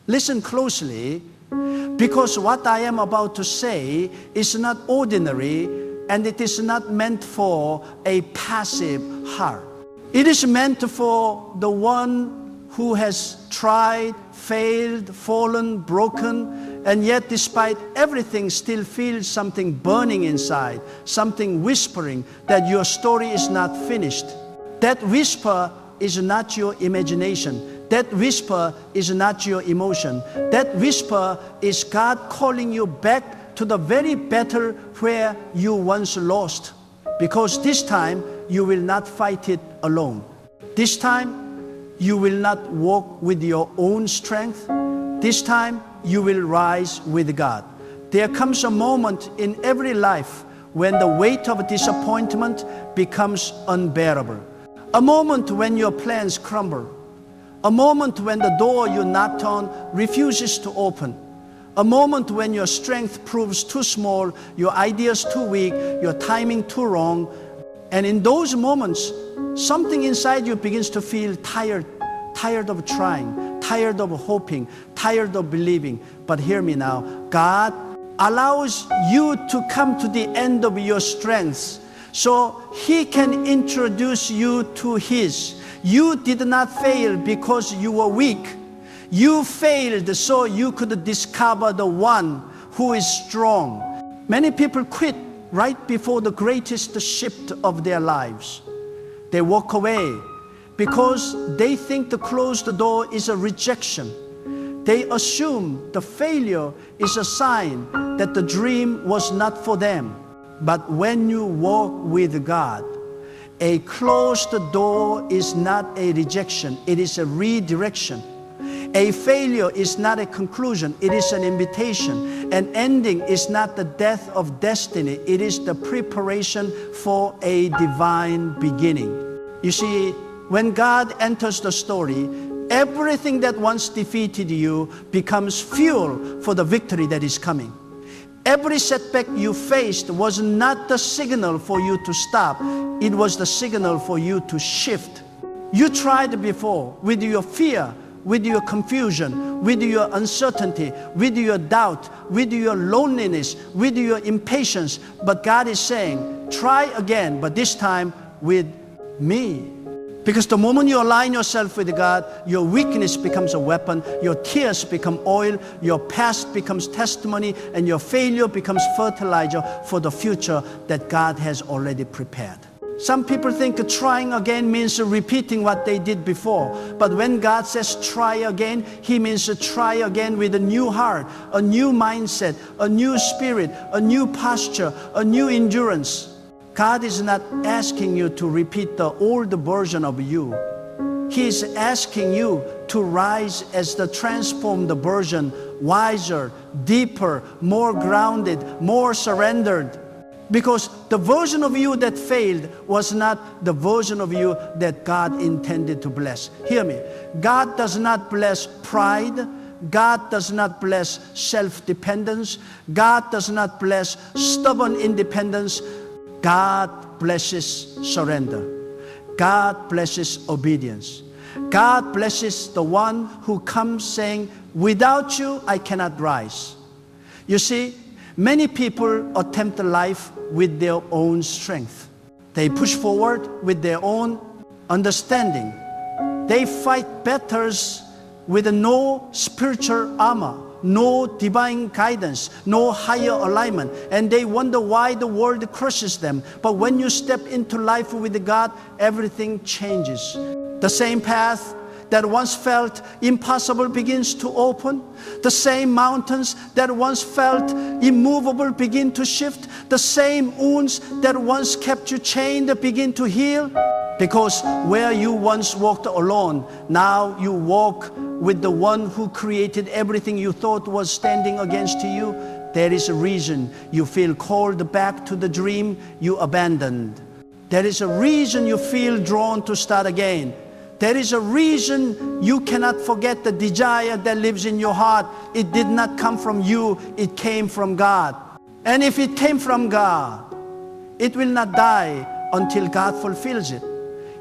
Listen closely, because what I am about to say is not ordinary, and it is not meant for a passive heart. It is meant for the one who has tried, failed, fallen, broken, and yet despite everything still feels something burning inside, something whispering that your story is not finished. That whisper is not your imagination. That whisper is not your emotion. That whisper is God calling you back to the very battle where you once lost. Because this time, you will not fight it alone. This time, you will not walk with your own strength. This time, you will rise with God. There comes a moment in every life when the weight of disappointment becomes unbearable. A moment when your plans crumble. A moment when the door you knocked on refuses to open. A moment when your strength proves too small, your ideas too weak, your timing too wrong. And in those moments, something inside you begins to feel tired of trying, tired of hoping, tired of believing. But hear me now, God allows you to come to the end of your strengths so He can introduce you to His. You did not fail because you were weak. You failed so you could discover the one who is strong. Many people quit right before the greatest shift of their lives. They walk away because they think the closed door is a rejection. They assume the failure is a sign that the dream was not for them. But when you walk with God, a closed door is not a rejection, it is a redirection. A failure is not a conclusion, it is an invitation. An ending is not the death of destiny, it is the preparation for a divine beginning. You see, when God enters the story, everything that once defeated you becomes fuel for the victory that is coming. Every setback you faced was not the signal for you to stop. It was the signal for you to shift. You tried before with your fear, with your confusion, with your uncertainty, with your doubt, with your loneliness, with your impatience. But God is saying, try again, but this time with me. Because the moment you align yourself with God, your weakness becomes a weapon, your tears become oil, your past becomes testimony, and your failure becomes fertilizer for the future that God has already prepared. Some people think trying again means repeating what they did before. But when God says try again, He means try again with a new heart, a new mindset, a new spirit, a new posture, a new endurance. God is not asking you to repeat the old version of you. He is asking you to rise as the transformed version, wiser, deeper, more grounded, more surrendered. Because the version of you that failed was not the version of you that God intended to bless. Hear me. God does not bless pride. God does not bless self-dependence. God does not bless stubborn independence. God blesses surrender. God blesses obedience. God blesses the one who comes saying, without you, I cannot rise. You see, many people attempt life with their own strength. They push forward with their own understanding. They fight battles with no spiritual armor, no divine guidance, no higher alignment, and they wonder why the world crushes them. But when you step into life with God, everything changes. The same path that once felt impossible begins to open. The same mountains that once felt immovable begin to shift. The same wounds that once kept you chained begin to heal. Because where you once walked alone, now you walk with the one who created everything you thought was standing against you. There is a reason you feel called back to the dream you abandoned. There is a reason you feel drawn to start again. There is a reason you cannot forget the desire that lives in your heart. It did not come from you, it came from God. And if it came from God, it will not die until God fulfills it.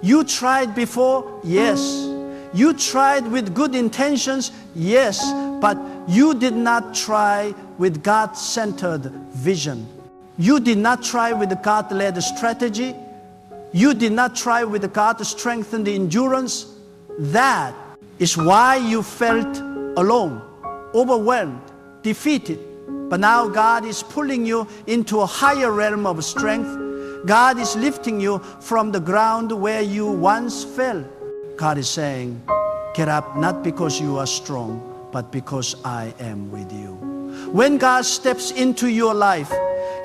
You tried before? Yes. You tried with good intentions? Yes. But you did not try with God-centered vision. You did not try with the God-led strategy. You did not try with the God-strengthened endurance. That is why you felt alone, overwhelmed, defeated. But now God is pulling you into a higher realm of strength. God is lifting you from the ground where you once fell. God is saying, get up not because you are strong, but because I am with you. When God steps into your life,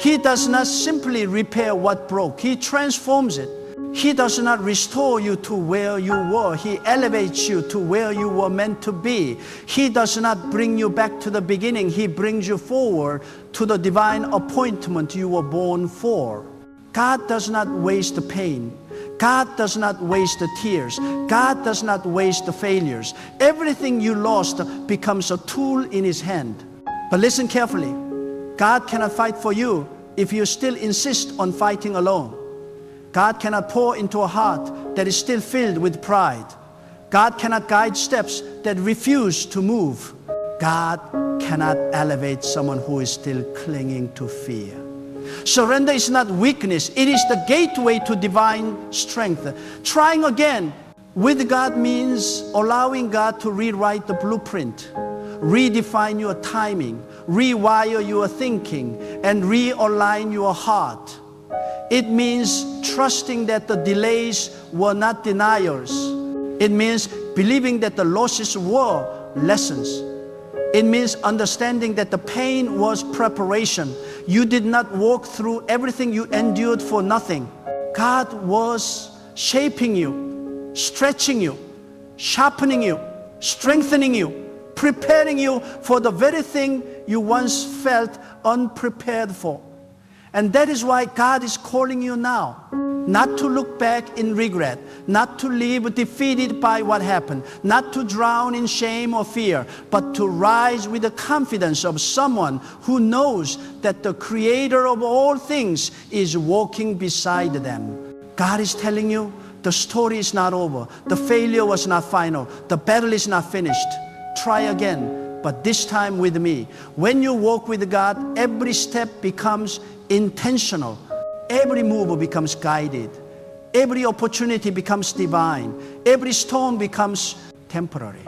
He does not simply repair what broke. He transforms it. He does not restore you to where you were. He elevates you to where you were meant to be. He does not bring you back to the beginning. He brings you forward to the divine appointment you were born for. God does not waste the pain. God does not waste the tears. God does not waste the failures. Everything you lost becomes a tool in His hand. But listen carefully. God cannot fight for you if you still insist on fighting alone. God cannot pour into a heart that is still filled with pride. God cannot guide steps that refuse to move. God cannot elevate someone who is still clinging to fear. Surrender is not weakness. It is the gateway to divine strength. Trying again with God means allowing God to rewrite the blueprint, redefine your timing, rewire your thinking, and realign your heart. It means trusting that the delays were not denials. It means believing that the losses were lessons. It means understanding that the pain was preparation. You did not walk through everything you endured for nothing. God was shaping you, stretching you, sharpening you, strengthening you, preparing you for the very thing you once felt unprepared for. And that is why God is calling you now, not to look back in regret, not to live defeated by what happened, not to drown in shame or fear, but to rise with the confidence of someone who knows that the Creator of all things is walking beside them. God is telling you the story is not over. The failure was not final. The battle is not finished. Try again, but this time with me. When you walk with God, every step becomes intentional. Every move becomes guided. Every opportunity becomes divine. Every storm becomes temporary.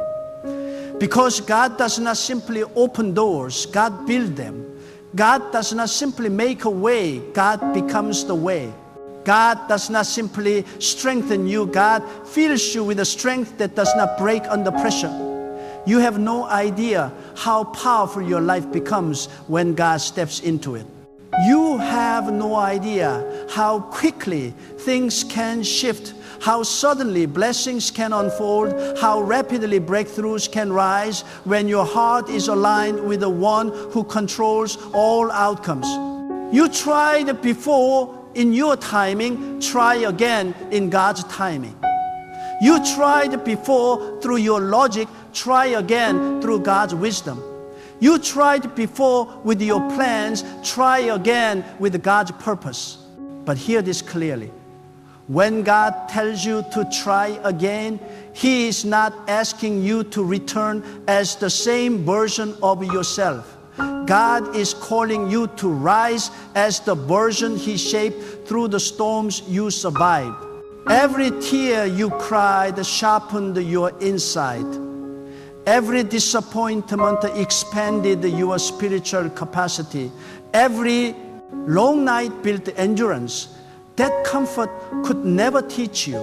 Because God does not simply open doors, God builds them. God does not simply make a way, God becomes the way. God does not simply strengthen you, God fills you with a strength that does not break under pressure. You have no idea how powerful your life becomes when God steps into it. You have no idea how quickly things can shift, how suddenly blessings can unfold, how rapidly breakthroughs can rise when your heart is aligned with the one who controls all outcomes. You tried before in your timing, try again in God's timing. You tried before through your logic, try again through God's wisdom. You tried before with your plans, try again with God's purpose. But hear this clearly. When God tells you to try again, He is not asking you to return as the same version of yourself. God is calling you to rise as the version He shaped through the storms you survived. Every tear you cried sharpened your insight. Every disappointment expanded your spiritual capacity. Every long night built endurance. That comfort could never teach you.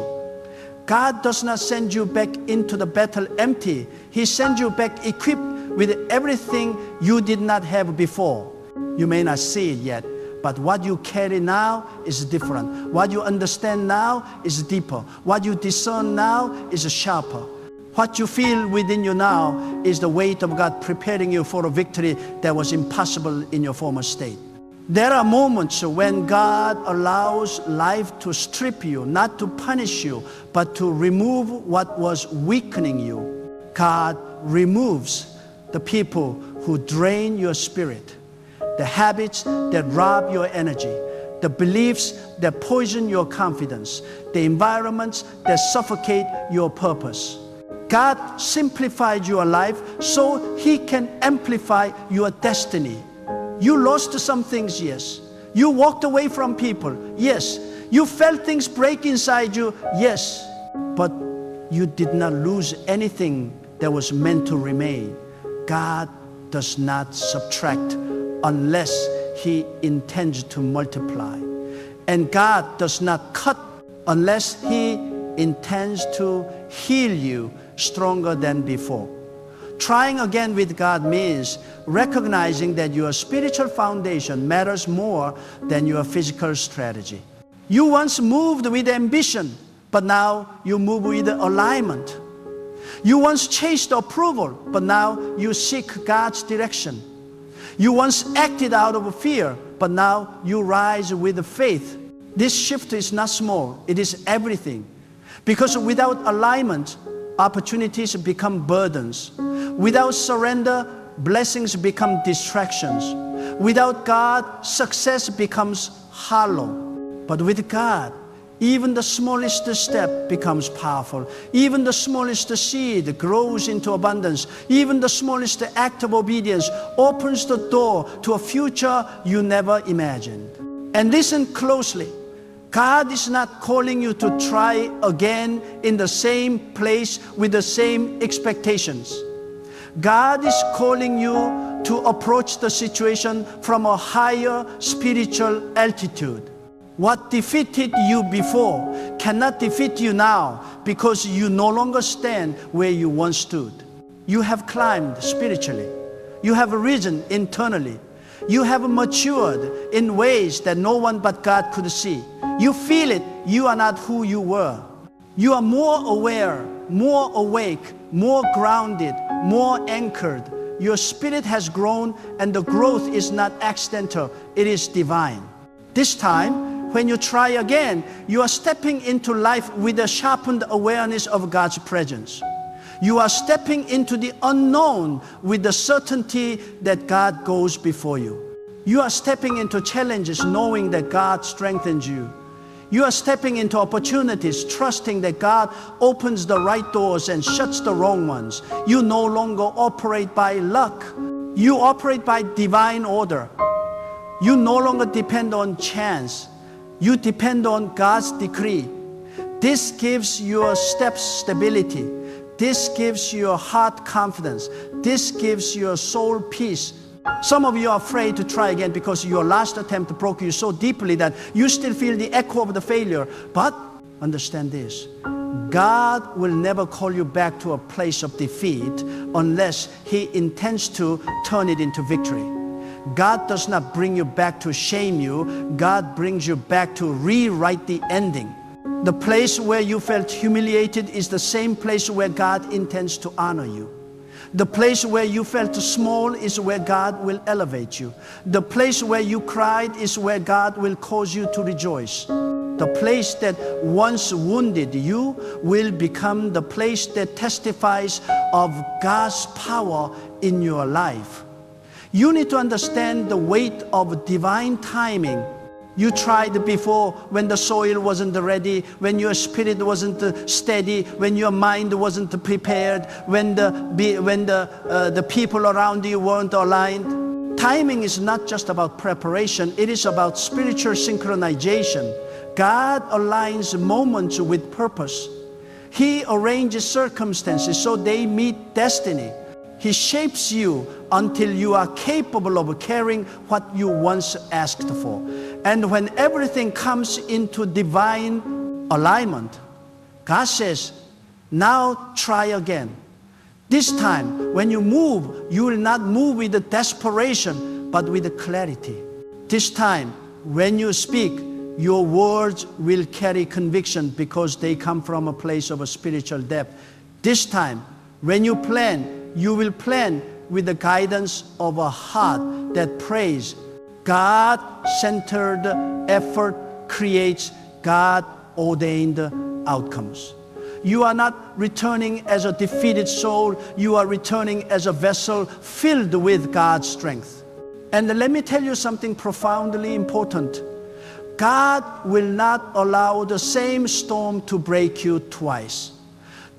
God does not send you back into the battle empty. He sends you back equipped with everything you did not have before. You may not see it yet, but what you carry now is different. What you understand now is deeper. What you discern now is sharper. What you feel within you now is the weight of God preparing you for a victory that was impossible in your former state. There are moments when God allows life to strip you, not to punish you, but to remove what was weakening you. God removes the people who drain your spirit, the habits that rob your energy, the beliefs that poison your confidence, the environments that suffocate your purpose. God simplified your life so He can amplify your destiny. You lost some things, yes. You walked away from people, yes. You felt things break inside you, yes. But you did not lose anything that was meant to remain. God does not subtract unless He intends to multiply. And God does not cut unless He intends to heal you stronger than before. Trying again with God means recognizing that your spiritual foundation matters more than your physical strategy. You once moved with ambition, but now you move with alignment. You once chased approval, but now you seek God's direction. You once acted out of fear, but now you rise with faith. This shift is not small, it is everything. Because without alignment, opportunities become burdens. Without surrender, blessings become distractions. Without God, success becomes hollow. But with God, even the smallest step becomes powerful. Even the smallest seed grows into abundance. Even the smallest act of obedience opens the door to a future you never imagined. And listen closely. God is not calling you to try again in the same place with the same expectations. God is calling you to approach the situation from a higher spiritual altitude. What defeated you before cannot defeat you now because you no longer stand where you once stood. You have climbed spiritually. You have risen internally. You have matured in ways that no one but God could see. You feel it. You are not who you were. You are more aware, more awake, more grounded, more anchored. Your spirit has grown, and the growth is not accidental. It is divine. This time, when you try again, you are stepping into life with a sharpened awareness of God's presence. You are stepping into the unknown with the certainty that God goes before you. You are stepping into challenges knowing that God strengthens you. You are stepping into opportunities trusting that God opens the right doors and shuts the wrong ones. You no longer operate by luck. You operate by divine order. You no longer depend on chance. You depend on God's decree. This gives your steps stability. This gives your heart confidence. This gives your soul peace. Some of you are afraid to try again because your last attempt broke you so deeply that you still feel the echo of the failure. But understand this, God will never call you back to a place of defeat unless He intends to turn it into victory. God does not bring you back to shame you. God brings you back to rewrite the ending. The place where you felt humiliated is the same place where God intends to honor you. The place where you felt small is where God will elevate you. The place where you cried is where God will cause you to rejoice. The place that once wounded you will become the place that testifies of God's power in your life. You need to understand the weight of divine timing. You tried before when the soil wasn't ready, when your spirit wasn't steady, when your mind wasn't prepared, when the people around you weren't aligned. Timing is not just about preparation, it is about spiritual synchronization. God aligns moments with purpose. He arranges circumstances so they meet destiny. He shapes you until you are capable of carrying what you once asked for. And when everything comes into divine alignment, God says, now try again. This time, when you move, you will not move with desperation, but with clarity. This time, when you speak, your words will carry conviction because they come from a place of a spiritual depth. This time, when you plan, you will plan with the guidance of a heart that prays. God-centered effort creates God-ordained outcomes. You are not returning as a defeated soul. You are returning as a vessel filled with God's strength. And let me tell you something profoundly important. God will not allow the same storm to break you twice.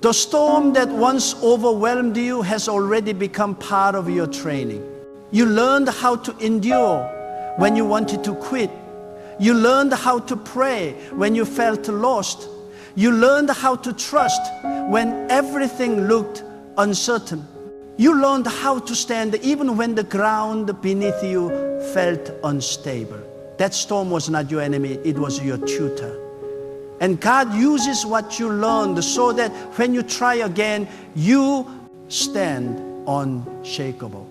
The storm that once overwhelmed you has already become part of your training. You learned how to endure when you wanted to quit. You learned how to pray when you felt lost. You learned how to trust when everything looked uncertain. You learned how to stand even when the ground beneath you felt unstable. That storm was not your enemy, it was your tutor. And God uses what you learned so that when you try again, you stand unshakable.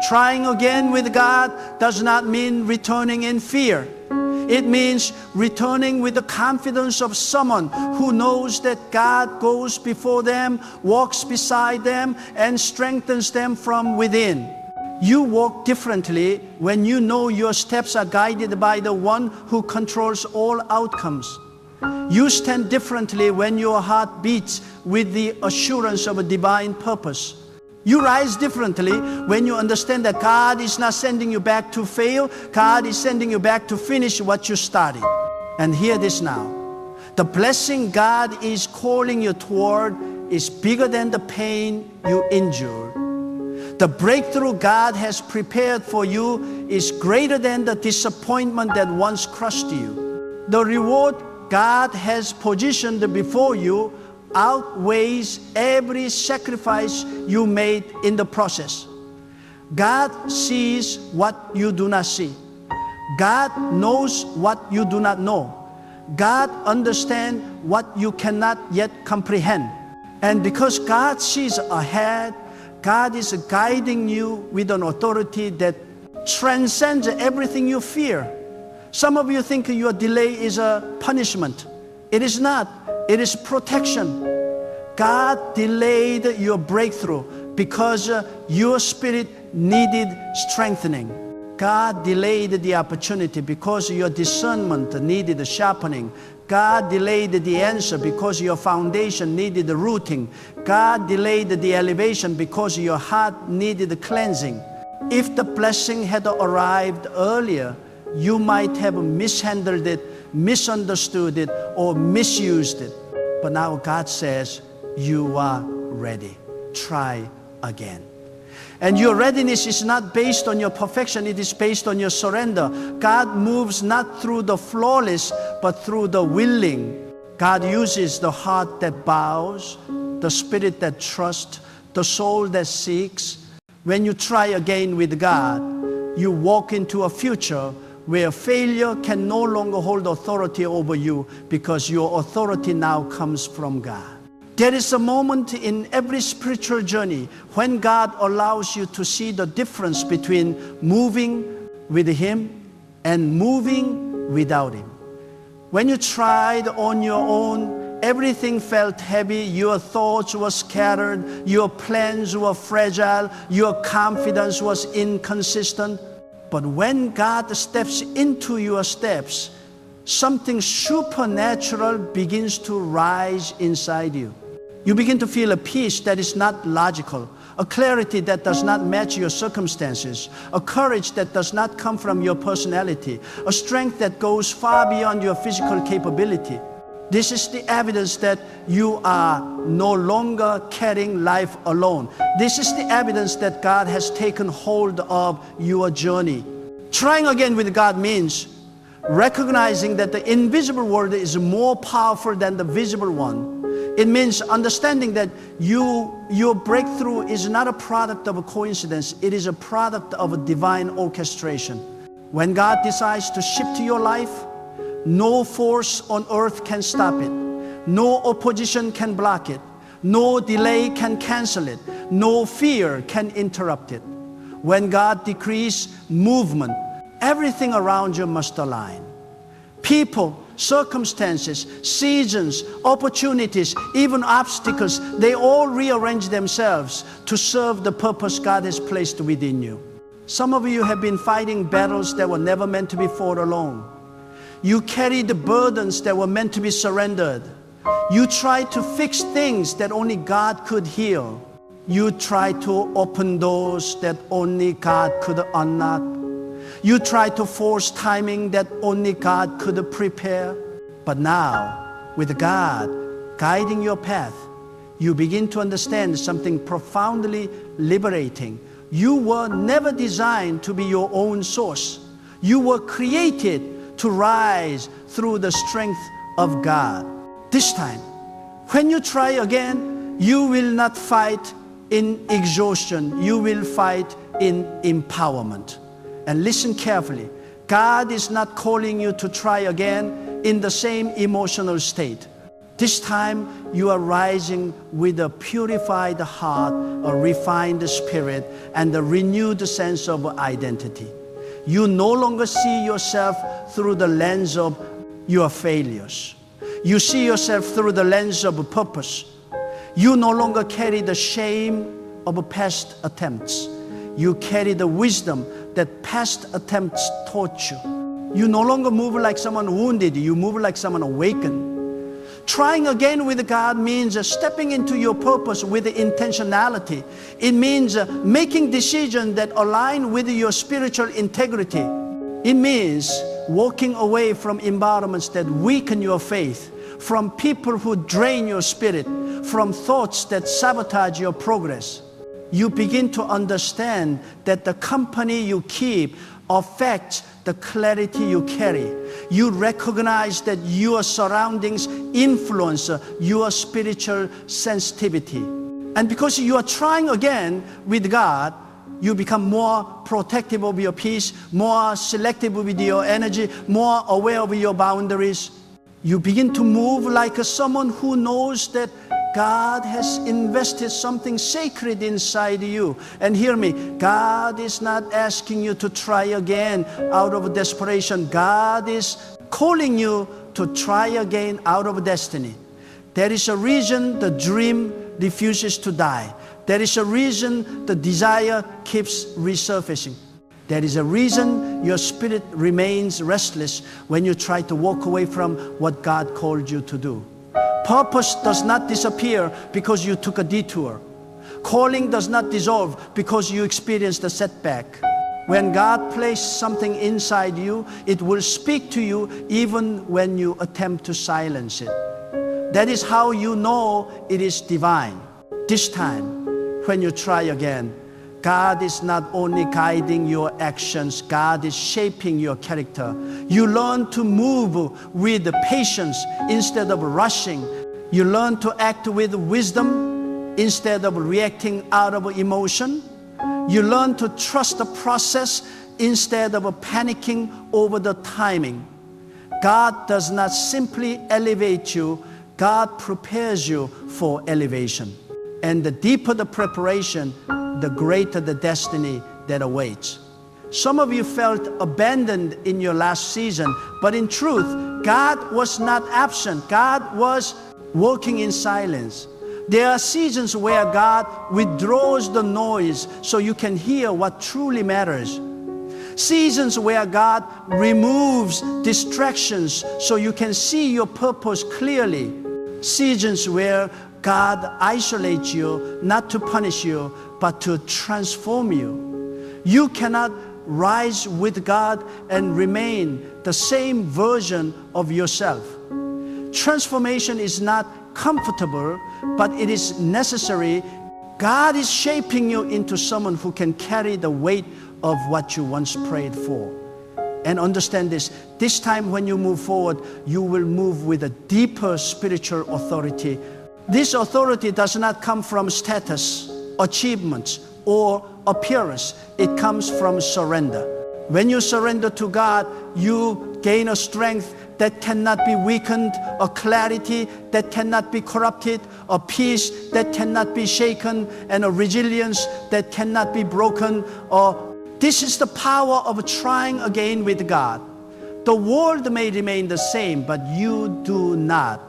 Trying again with God does not mean returning in fear. It means returning with the confidence of someone who knows that God goes before them, walks beside them, and strengthens them from within. You walk differently when you know your steps are guided by the one who controls all outcomes. You stand differently when your heart beats with the assurance of a divine purpose. You rise differently when you understand that God is not sending you back to fail. God is sending you back to finish what you started. And hear this now. The blessing God is calling you toward is bigger than the pain you endured. The breakthrough God has prepared for you is greater than the disappointment that once crushed you. The reward God has positioned before you outweighs every sacrifice you made in the process. God sees what you do not see. God knows what you do not know. God understands what you cannot yet comprehend. And because God sees ahead, God is guiding you with an authority that transcends everything you fear. Some of you think your delay is a punishment. It is not. It is protection. God delayed your breakthrough because your spirit needed strengthening. God delayed the opportunity because your discernment needed sharpening. God delayed the answer because your foundation needed rooting. God delayed the elevation because your heart needed cleansing. If the blessing had arrived earlier, you might have mishandled it, misunderstood it, or misused it. But now God says, you are ready. Try again. And your readiness is not based on your perfection, it is based on your surrender. God moves not through the flawless, but through the willing. God uses the heart that bows, the spirit that trusts, the soul that seeks. When you try again with God, you walk into a future where failure can no longer hold authority over you because your authority now comes from God. There is a moment in every spiritual journey when God allows you to see the difference between moving with Him and moving without Him. When you tried on your own, everything felt heavy, your thoughts were scattered, your plans were fragile, your confidence was inconsistent. But when God steps into your steps, something supernatural begins to rise inside you. You begin to feel a peace that is not logical, a clarity that does not match your circumstances, a courage that does not come from your personality, a strength that goes far beyond your physical capability. This is the evidence that you are no longer carrying life alone. This is the evidence that God has taken hold of your journey. Trying again with God means recognizing that the invisible world is more powerful than the visible one. It means understanding that your breakthrough is not a product of a coincidence. It is a product of a divine orchestration. When God decides to shift your life, no force on earth can stop it. No opposition can block it. No delay can cancel it. No fear can interrupt it. When God decrees movement, everything around you must align. People, circumstances, seasons, opportunities, even obstacles, they all rearrange themselves to serve the purpose God has placed within you. Some of you have been fighting battles that were never meant to be fought alone. You carried the burdens that were meant to be surrendered. You tried to fix things that only God could heal. You tried to open doors that only God could unlock. You tried to force timing that only God could prepare. But now, with God guiding your path, you begin to understand something profoundly liberating. You were never designed to be your own source. You were created to rise through the strength of God. This time, when you try again, you will not fight in exhaustion. You will fight in empowerment. And listen carefully. God is not calling you to try again in the same emotional state. This time, you are rising with a purified heart, a refined spirit, and a renewed sense of identity. You no longer see yourself through the lens of your failures. You see yourself through the lens of purpose. You no longer carry the shame of past attempts. You carry the wisdom that past attempts taught you. You no longer move like someone wounded. You move like someone awakened. Trying again with God means stepping into your purpose with intentionality. It means making decisions that align with your spiritual integrity. It means walking away from environments that weaken your faith, from people who drain your spirit, from thoughts that sabotage your progress. You begin to understand that the company you keep affects the clarity you carry. You recognize that your surroundings influence your spiritual sensitivity. And because you are trying again with God, you become more protective of your peace, more selective with your energy, more aware of your boundaries. You begin to move like someone who knows that God has invested something sacred inside you. And hear me, God is not asking you to try again out of desperation. God is calling you to try again out of destiny. There is a reason the dream refuses to die. There is a reason the desire keeps resurfacing. There is a reason your spirit remains restless when you try to walk away from what God called you to do. Purpose does not disappear because you took a detour. Calling does not dissolve because you experienced a setback. When God placed something inside you, it will speak to you even when you attempt to silence it. That is how you know it is divine. This time, when you try again, God is not only guiding your actions, God is shaping your character. You learn to move with patience instead of rushing. You learn to act with wisdom instead of reacting out of emotion. You learn to trust the process instead of panicking over the timing. God does not simply elevate you, God prepares you for elevation. And the deeper the preparation, the greater the destiny that awaits. Some of you felt abandoned in your last season, but in truth, God was not absent. God was working in silence. There are seasons where God withdraws the noise so you can hear what truly matters. Seasons where God removes distractions so you can see your purpose clearly. Seasons where God isolates you, not to punish you, but to transform you. You cannot rise with God and remain the same version of yourself. Transformation is not comfortable, but it is necessary. God is shaping you into someone who can carry the weight of what you once prayed for. And understand this time when you move forward, you will move with a deeper spiritual authority. This authority does not come from status, achievements, or appearance. It comes from surrender. When you surrender to God, you gain a strength that cannot be weakened, a clarity that cannot be corrupted, a peace that cannot be shaken, and a resilience that cannot be broken. This is the power of trying again with God. The world may remain the same, but you do not.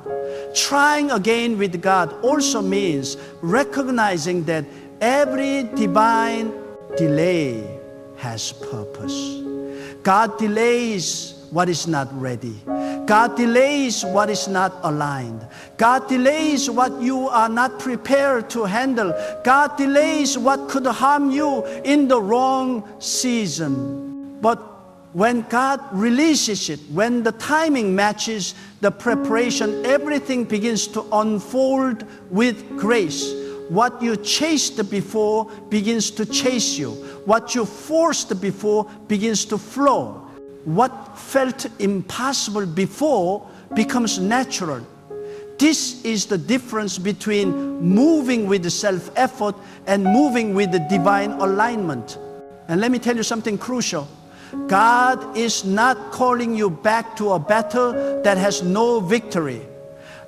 Trying again with God also means recognizing that every divine delay has purpose. God delays what is not ready. God delays what is not aligned. God delays what you are not prepared to handle. God delays what could harm you in the wrong season. But when God releases it, when the timing matches the preparation, everything begins to unfold with grace. What you chased before begins to chase you. What you forced before begins to flow. What felt impossible before becomes natural. This is the difference between moving with the self-effort and moving with the divine alignment. And let me tell you something crucial. God is not calling you back to a battle that has no victory.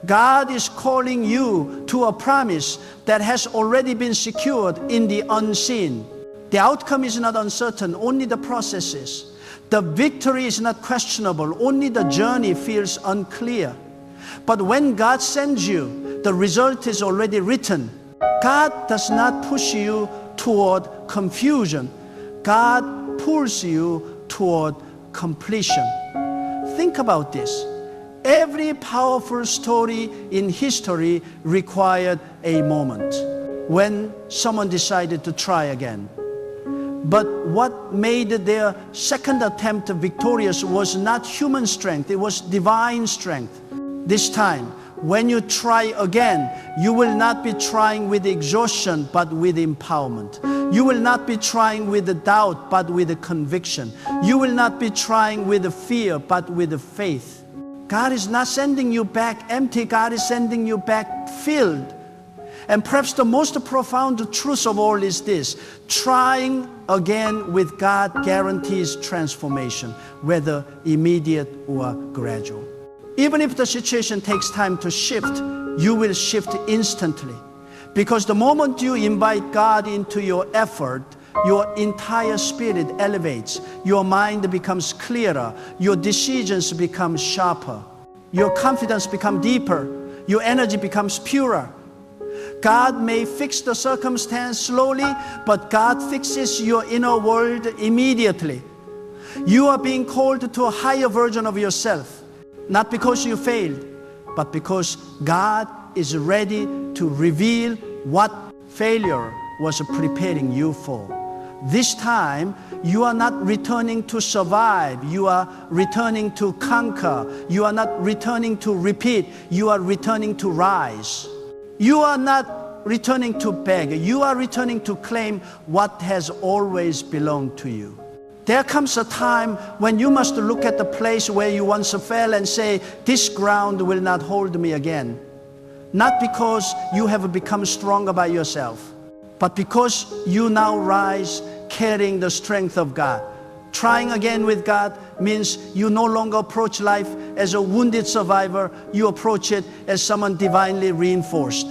God is calling you to a promise that has already been secured in the unseen. The outcome is not uncertain, only the process is. The victory is not questionable, only the journey feels unclear. But when God sends you, the result is already written. God does not push you toward confusion. God pulls you toward completion. Think about this. Every powerful story in history required a moment when someone decided to try again. But what made their second attempt victorious was not human strength, it was divine strength. This time, when you try again, you will not be trying with exhaustion, but with empowerment. You will not be trying with the doubt, but with the conviction. You will not be trying with the fear, but with the faith. God is not sending you back empty. God is sending you back filled. And perhaps the most profound truth of all is this: trying again with God guarantees transformation, whether immediate or gradual. Even if the situation takes time to shift, you will shift instantly. Because the moment you invite God into your effort, your entire spirit elevates. Your mind becomes clearer. Your decisions become sharper. Your confidence becomes deeper. Your energy becomes purer. God may fix the circumstance slowly, but God fixes your inner world immediately. You are being called to a higher version of yourself. Not because you failed, but because God is ready to reveal what failure was preparing you for. This time, you are not returning to survive. You are returning to conquer. You are not returning to repeat. You are returning to rise. You are not returning to beg. You are returning to claim what has always belonged to you. There comes a time when you must look at the place where you once fell and say, this ground will not hold me again. Not because you have become stronger by yourself, but because you now rise carrying the strength of God. Trying again with God means you no longer approach life as a wounded survivor. You approach it as someone divinely reinforced.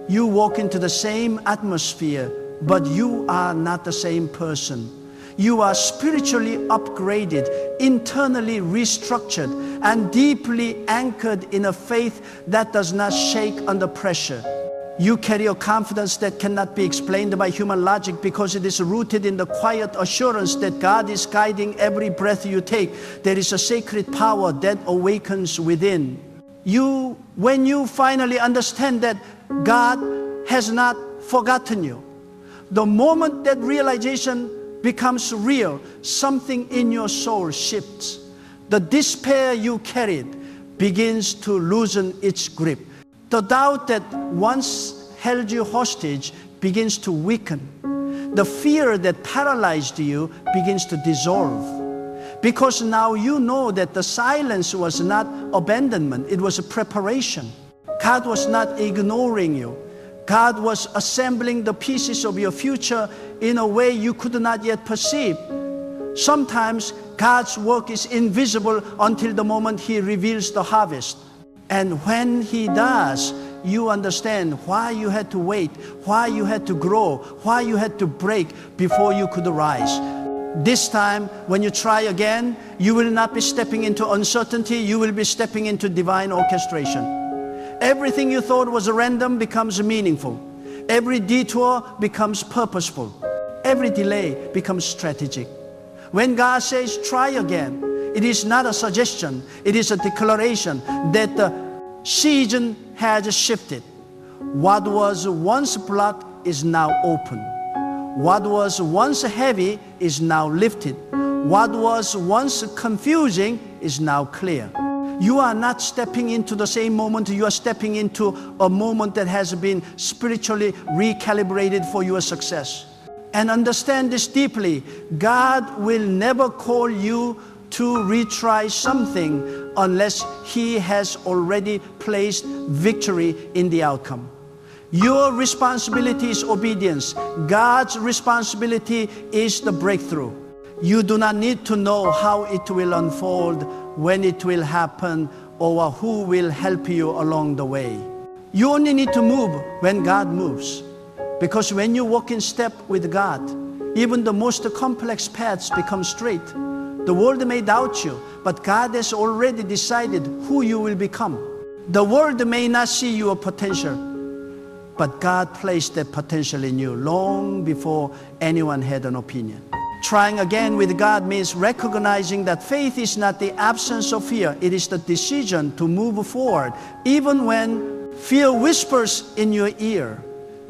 You walk into the same atmosphere, but you are not the same person. You are spiritually upgraded, internally restructured, and deeply anchored in a faith that does not shake under pressure. You carry a confidence that cannot be explained by human logic because it is rooted in the quiet assurance that God is guiding every breath you take. There is a sacred power that awakens within. When you finally understand that God has not forgotten you, the moment that realization becomes real, something in your soul shifts. The despair you carried begins to loosen its grip. The doubt that once held you hostage begins to weaken. The fear that paralyzed you begins to dissolve. Because now you know that the silence was not abandonment, it was a preparation. God was not ignoring you. God was assembling the pieces of your future in a way you could not yet perceive. Sometimes God's work is invisible until the moment He reveals the harvest. And when He does, you understand why you had to wait, why you had to grow, why you had to break before you could rise. This time, when you try again, you will not be stepping into uncertainty, you will be stepping into divine orchestration. Everything you thought was random becomes meaningful. Every detour becomes purposeful. Every delay becomes strategic. When God says, try again, it is not a suggestion, it is a declaration that the season has shifted. What was once blocked is now open. What was once heavy is now lifted. What was once confusing is now clear. You are not stepping into the same moment. You are stepping into a moment that has been spiritually recalibrated for your success. And understand this deeply. God will never call you to retry something unless He has already placed victory in the outcome. Your responsibility is obedience. God's responsibility is the breakthrough. You do not need to know how it will unfold, when it will happen, or who will help you along the way. You only need to move when God moves. Because when you walk in step with God, even the most complex paths become straight. The world may doubt you, but God has already decided who you will become. The world may not see your potential, but God placed that potential in you long before anyone had an opinion. Trying again with God means recognizing that faith is not the absence of fear. It is the decision to move forward, even when fear whispers in your ear.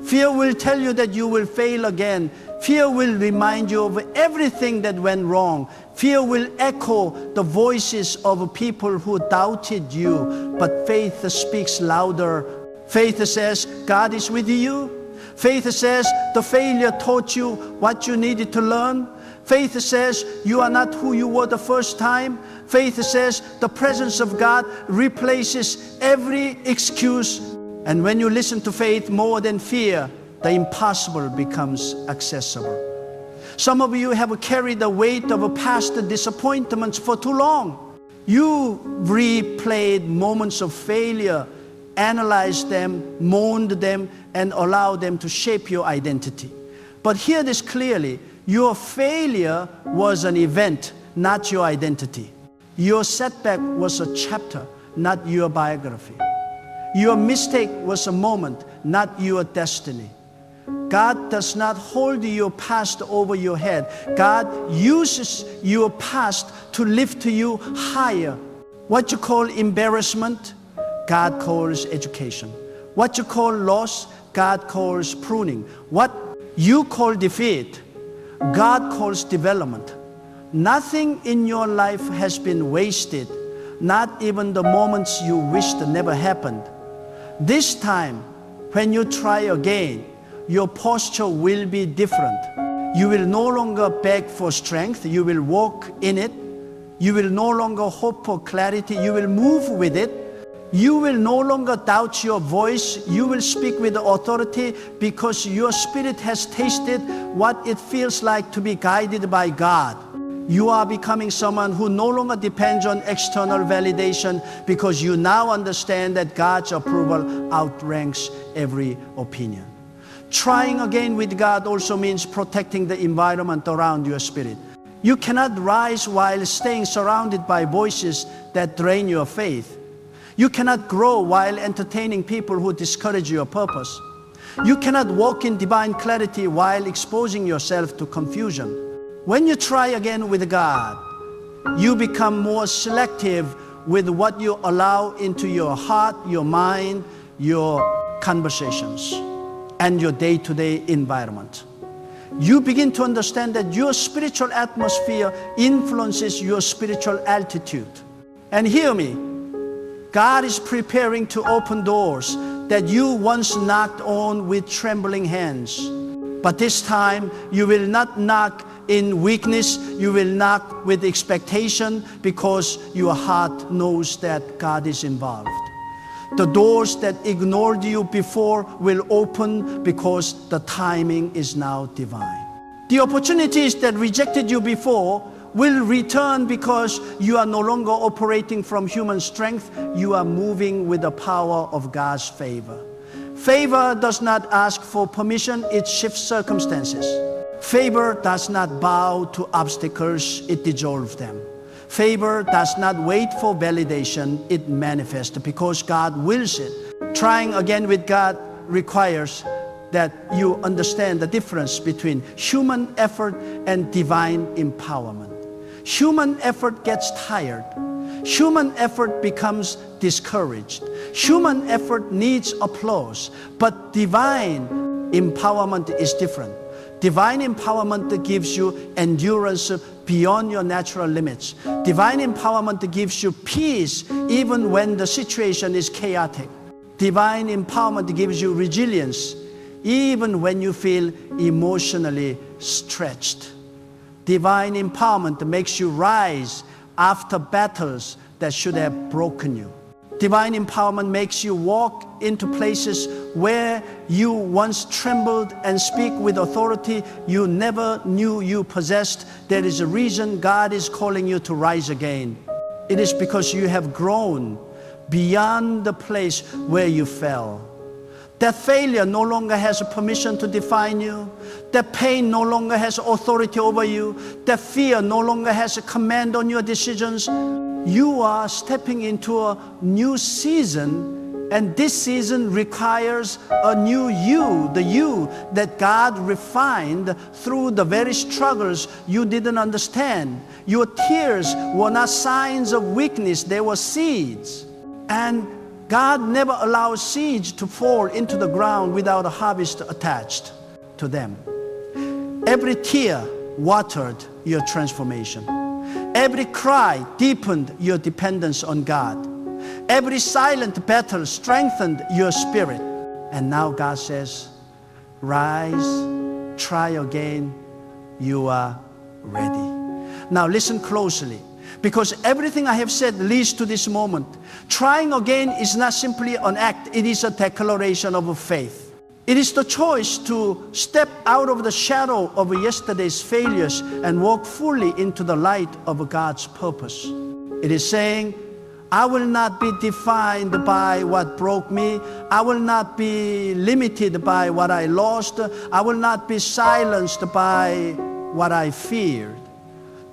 Fear will tell you that you will fail again. Fear will remind you of everything that went wrong. Fear will echo the voices of people who doubted you. But faith speaks louder. Faith says, God is with you. Faith says, the failure taught you what you needed to learn. Faith says, you are not who you were the first time. Faith says, the presence of God replaces every excuse. And when you listen to faith more than fear, the impossible becomes accessible. Some of you have carried the weight of past disappointments for too long. You replayed moments of failure, analyzed them, mourned them, and allowed them to shape your identity. But hear this clearly. Your failure was an event, not your identity. Your setback was a chapter, not your biography. Your mistake was a moment, not your destiny. God does not hold your past over your head. God uses your past to lift you higher. What you call embarrassment, God calls education. What you call loss, God calls pruning. What you call defeat, God calls development. Nothing in your life has been wasted, not even the moments you wished never happened. This time, when you try again, your posture will be different. You will no longer beg for strength. You will walk in it. You will no longer hope for clarity. You will move with it. You will no longer doubt your voice. You will speak with authority because your spirit has tasted what it feels like to be guided by God. You are becoming someone who no longer depends on external validation because you now understand that God's approval outranks every opinion. Trying again with God also means protecting the environment around your spirit. You cannot rise while staying surrounded by voices that drain your faith. You cannot grow while entertaining people who discourage your purpose. You cannot walk in divine clarity while exposing yourself to confusion. When you try again with God, you become more selective with what you allow into your heart, your mind, your conversations, and your day-to-day environment. You begin to understand that your spiritual atmosphere influences your spiritual altitude. And hear me, God is preparing to open doors that you once knocked on with trembling hands. But this time, you will not knock in weakness, you will knock with expectation because your heart knows that God is involved. The doors that ignored you before will open because the timing is now divine. The opportunities that rejected you before will return because you are no longer operating from human strength. You are moving with the power of God's favor. Favor does not ask for permission, it shifts circumstances. Favor does not bow to obstacles, it dissolves them. Favor does not wait for validation, it manifests because God wills it. Trying again with God requires that you understand the difference between human effort and divine empowerment. Human effort gets tired. Human effort becomes discouraged. Human effort needs applause, but divine empowerment is different. Divine empowerment gives you endurance, beyond your natural limits. Divine empowerment gives you peace even when the situation is chaotic. Divine empowerment gives you resilience even when you feel emotionally stretched. Divine empowerment makes you rise after battles that should have broken you. Divine empowerment makes you walk into places where you once trembled and speak with authority you never knew you possessed. There is a reason God is calling you to rise again. It is because you have grown beyond the place where you fell. That failure no longer has permission to define you. That pain no longer has authority over you. That fear no longer has a command on your decisions. You are stepping into a new season, and this season requires a new you, the you that God refined through the very struggles you didn't understand. Your tears were not signs of weakness, they were seeds. And God never allows seeds to fall into the ground without a harvest attached to them. Every tear watered your transformation. Every cry deepened your dependence on God. Every silent battle strengthened your spirit. And now God says, rise, try again, you are ready. Now listen closely, because everything I have said leads to this moment. Trying again is not simply an act, it is a declaration of faith. It is the choice to step out of the shadow of yesterday's failures and walk fully into the light of God's purpose. It is saying, I will not be defined by what broke me. I will not be limited by what I lost. I will not be silenced by what I feared.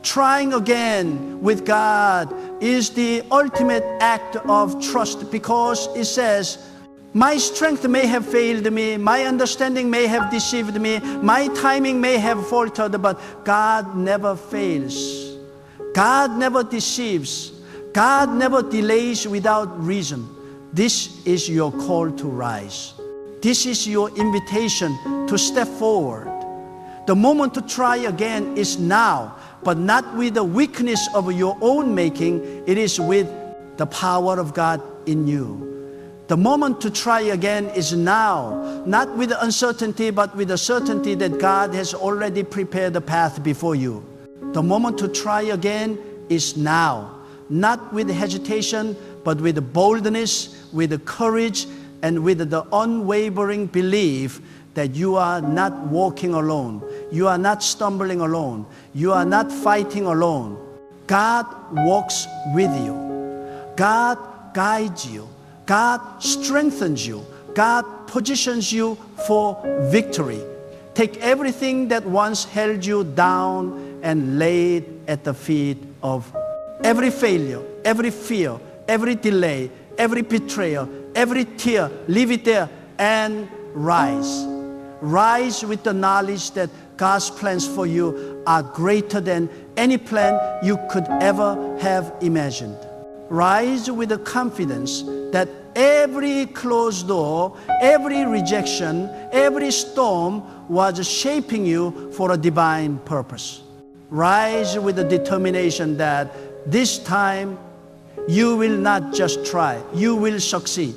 Trying again with God is the ultimate act of trust, because it says, my strength may have failed me, my understanding may have deceived me, my timing may have faltered, but God never fails. God never deceives. God never delays without reason. This is your call to rise. This is your invitation to step forward. The moment to try again is now, but not with the weakness of your own making. It is with the power of God in you. The moment to try again is now, not with uncertainty, but with the certainty that God has already prepared the path before you. The moment to try again is now, not with hesitation, but with boldness, with courage, and with the unwavering belief that you are not walking alone. You are not stumbling alone. You are not fighting alone. God walks with you. God guides you. God strengthens you. God positions you for victory. Take everything that once held you down and lay it at the feet of every failure, every fear, every delay, every betrayal, every tear. Leave it there and rise. Rise with the knowledge that God's plans for you are greater than any plan you could ever have imagined. Rise with the confidence that every closed door, every rejection, every storm was shaping you for a divine purpose. Rise with the determination that this time you will not just try, you will succeed,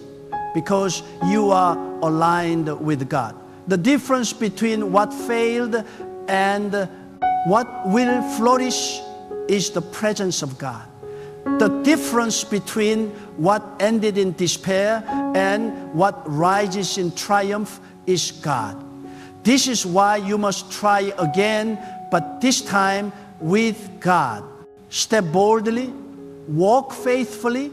because you are aligned with God. The difference between what failed and what will flourish is the presence of God. The difference between what ended in despair and what rises in triumph is God. This is why you must try again, but this time with God. Step boldly, walk faithfully,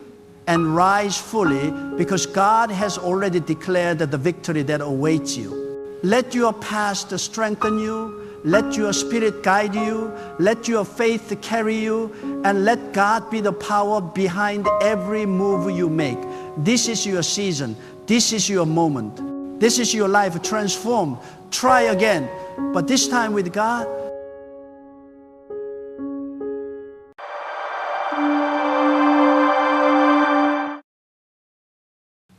and rise fully, because God has already declared the victory that awaits you. Let your past strengthen you. Let your spirit guide you. Let your faith carry you. And let God be the power behind every move you make. This is your season. This is your moment. This is your life. Transform. Try again. But this time with God.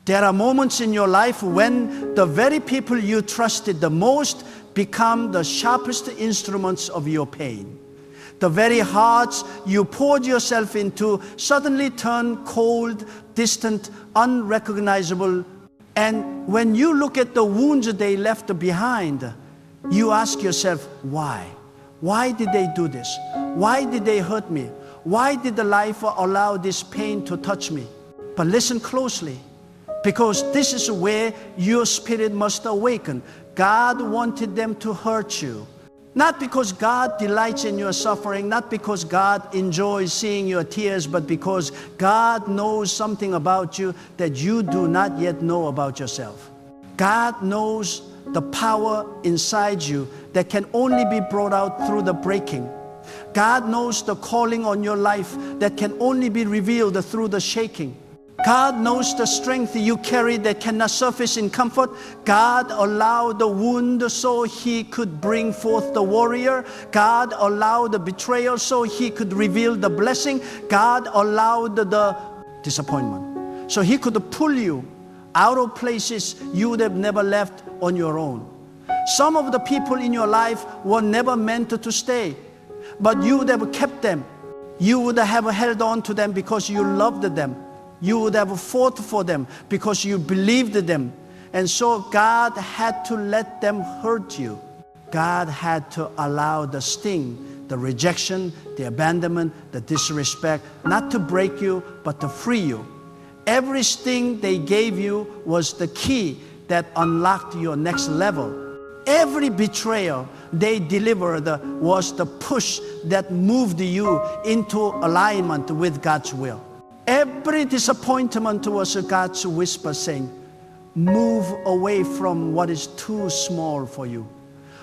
There are moments in your life when the very people you trusted the most become the sharpest instruments of your pain. The very hearts you poured yourself into suddenly turn cold, distant, unrecognizable. And when you look at the wounds they left behind, you ask yourself, why? Why did they do this? Why did they hurt me? Why did the life allow this pain to touch me? But listen closely, because this is where your spirit must awaken. God wanted them to hurt you. Not because God delights in your suffering, not because God enjoys seeing your tears, but because God knows something about you that you do not yet know about yourself. God knows the power inside you that can only be brought out through the breaking. God knows the calling on your life that can only be revealed through the shaking. God knows the strength you carry that cannot surface in comfort. God allowed the wound so He could bring forth the warrior. God allowed the betrayal so He could reveal the blessing. God allowed the disappointment so He could pull you out of places you would have never left on your own. Some of the people in your life were never meant to stay, but you would have kept them. You would have held on to them because you loved them. You would have fought for them because you believed them. And so God had to let them hurt you. God had to allow the sting, the rejection, the abandonment, the disrespect, not to break you, but to free you. Every sting they gave you was the key that unlocked your next level. Every betrayal they delivered was the push that moved you into alignment with God's will. Every disappointment was God's whisper saying, move away from what is too small for you.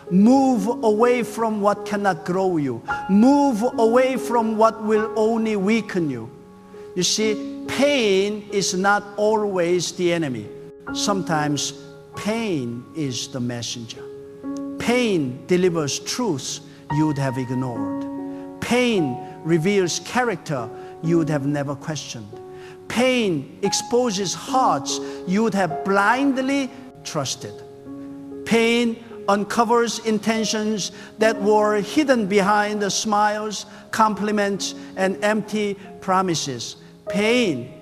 Move away from what cannot grow you. Move away from what will only weaken you. You see, pain is not always the enemy. Sometimes pain is the messenger. Pain delivers truths you would have ignored. Pain reveals character you would have never questioned. Pain exposes hearts you would have blindly trusted. Pain uncovers intentions that were hidden behind the smiles, compliments, and empty promises. Pain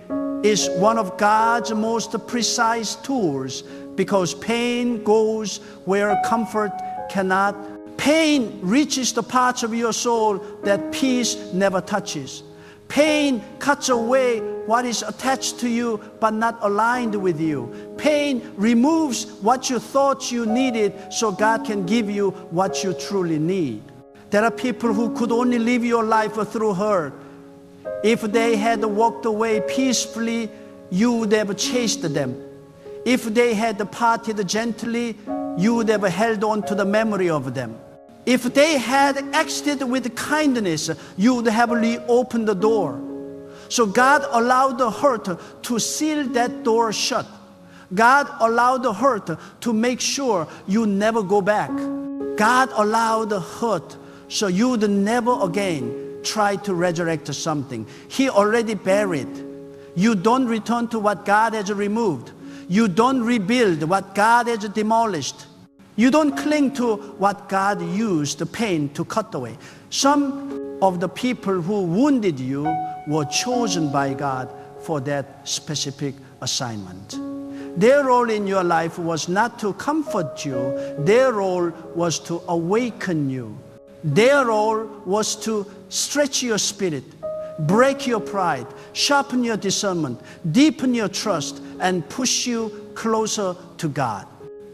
is one of God's most precise tools because pain goes where comfort cannot. Pain reaches the parts of your soul that peace never touches. Pain cuts away what is attached to you but not aligned with you. Pain removes what you thought you needed so God can give you what you truly need. There are people who could only live your life through hurt. If they had walked away peacefully, you would have chased them. If they had departed gently, you would have held on to the memory of them. If they had exited with kindness, you would have reopened the door. So God allowed the hurt to seal that door shut. God allowed the hurt to make sure you never go back. God allowed the hurt so you would never again try to resurrect something He already buried. You don't return to what God has removed. You don't rebuild what God has demolished. You don't cling to what God used the pain to cut away. Some of the people who wounded you were chosen by God for that specific assignment. Their role in your life was not to comfort you. Their role was to awaken you. Their role was to stretch your spirit, break your pride, sharpen your discernment, deepen your trust, and push you closer to God.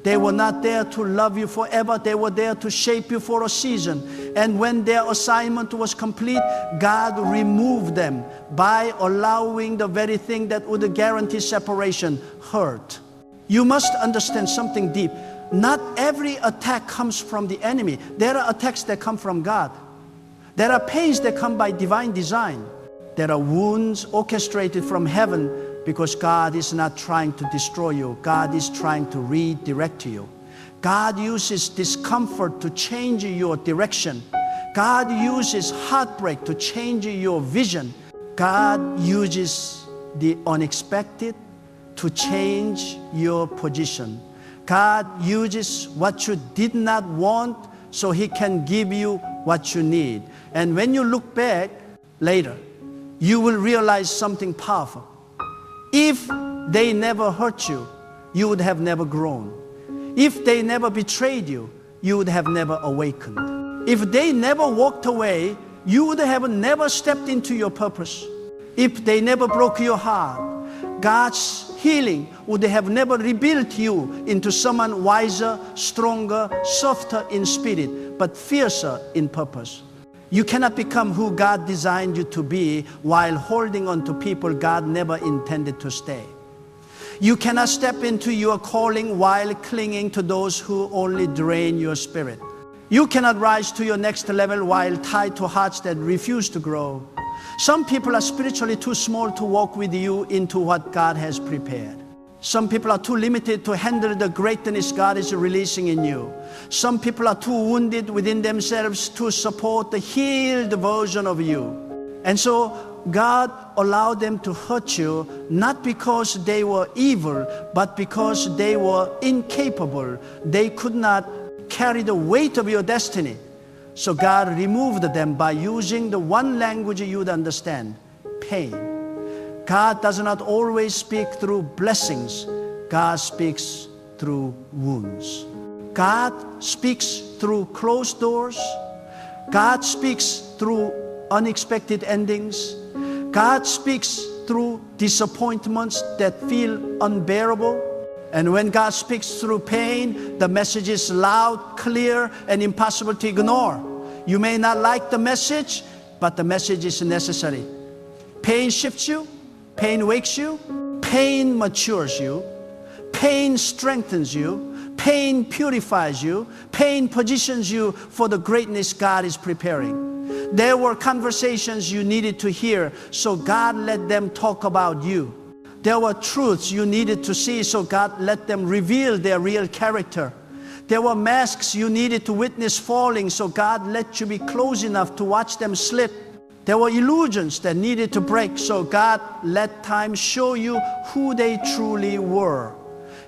They were not there to love you forever. They were there to shape you for a season. And when their assignment was complete, God removed them by allowing the very thing that would guarantee separation, hurt. You must understand something deep. Not every attack comes from the enemy. There are attacks that come from God. There are pains that come by divine design. There are wounds orchestrated from heaven because God is not trying to destroy you. God is trying to redirect you. God uses discomfort to change your direction. God uses heartbreak to change your vision. God uses the unexpected to change your position. God uses what you did not want so He can give you what you need. And when you look back later, you will realize something powerful. If they never hurt you, you would have never grown. If they never betrayed you, you would have never awakened. If they never walked away, you would have never stepped into your purpose. If they never broke your heart, God's healing would have never rebuilt you into someone wiser, stronger, softer in spirit, but fiercer in purpose. You cannot become who God designed you to be while holding on to people God never intended to stay. You cannot step into your calling while clinging to those who only drain your spirit. You cannot rise to your next level while tied to hearts that refuse to grow. Some people are spiritually too small to walk with you into what God has prepared. Some people are too limited to handle the greatness God is releasing in you. Some people are too wounded within themselves to support the healed version of you. And so God allowed them to hurt you, not because they were evil, but because they were incapable. They could not carry the weight of your destiny. So God removed them by using the one language you would understand, pain. God does not always speak through blessings. God speaks through wounds. God speaks through closed doors. God speaks through unexpected endings. God speaks through disappointments that feel unbearable. And when God speaks through pain, the message is loud, clear, and impossible to ignore. You may not like the message, but the message is necessary. Pain shifts you. Pain wakes you. Pain matures you. Pain strengthens you. Pain purifies you. Pain positions you for the greatness God is preparing. There were conversations you needed to hear, so God let them talk about you. There were truths you needed to see, so God let them reveal their real character. There were masks you needed to witness falling, so God let you be close enough to watch them slip. There were illusions that needed to break, so God let time show you who they truly were.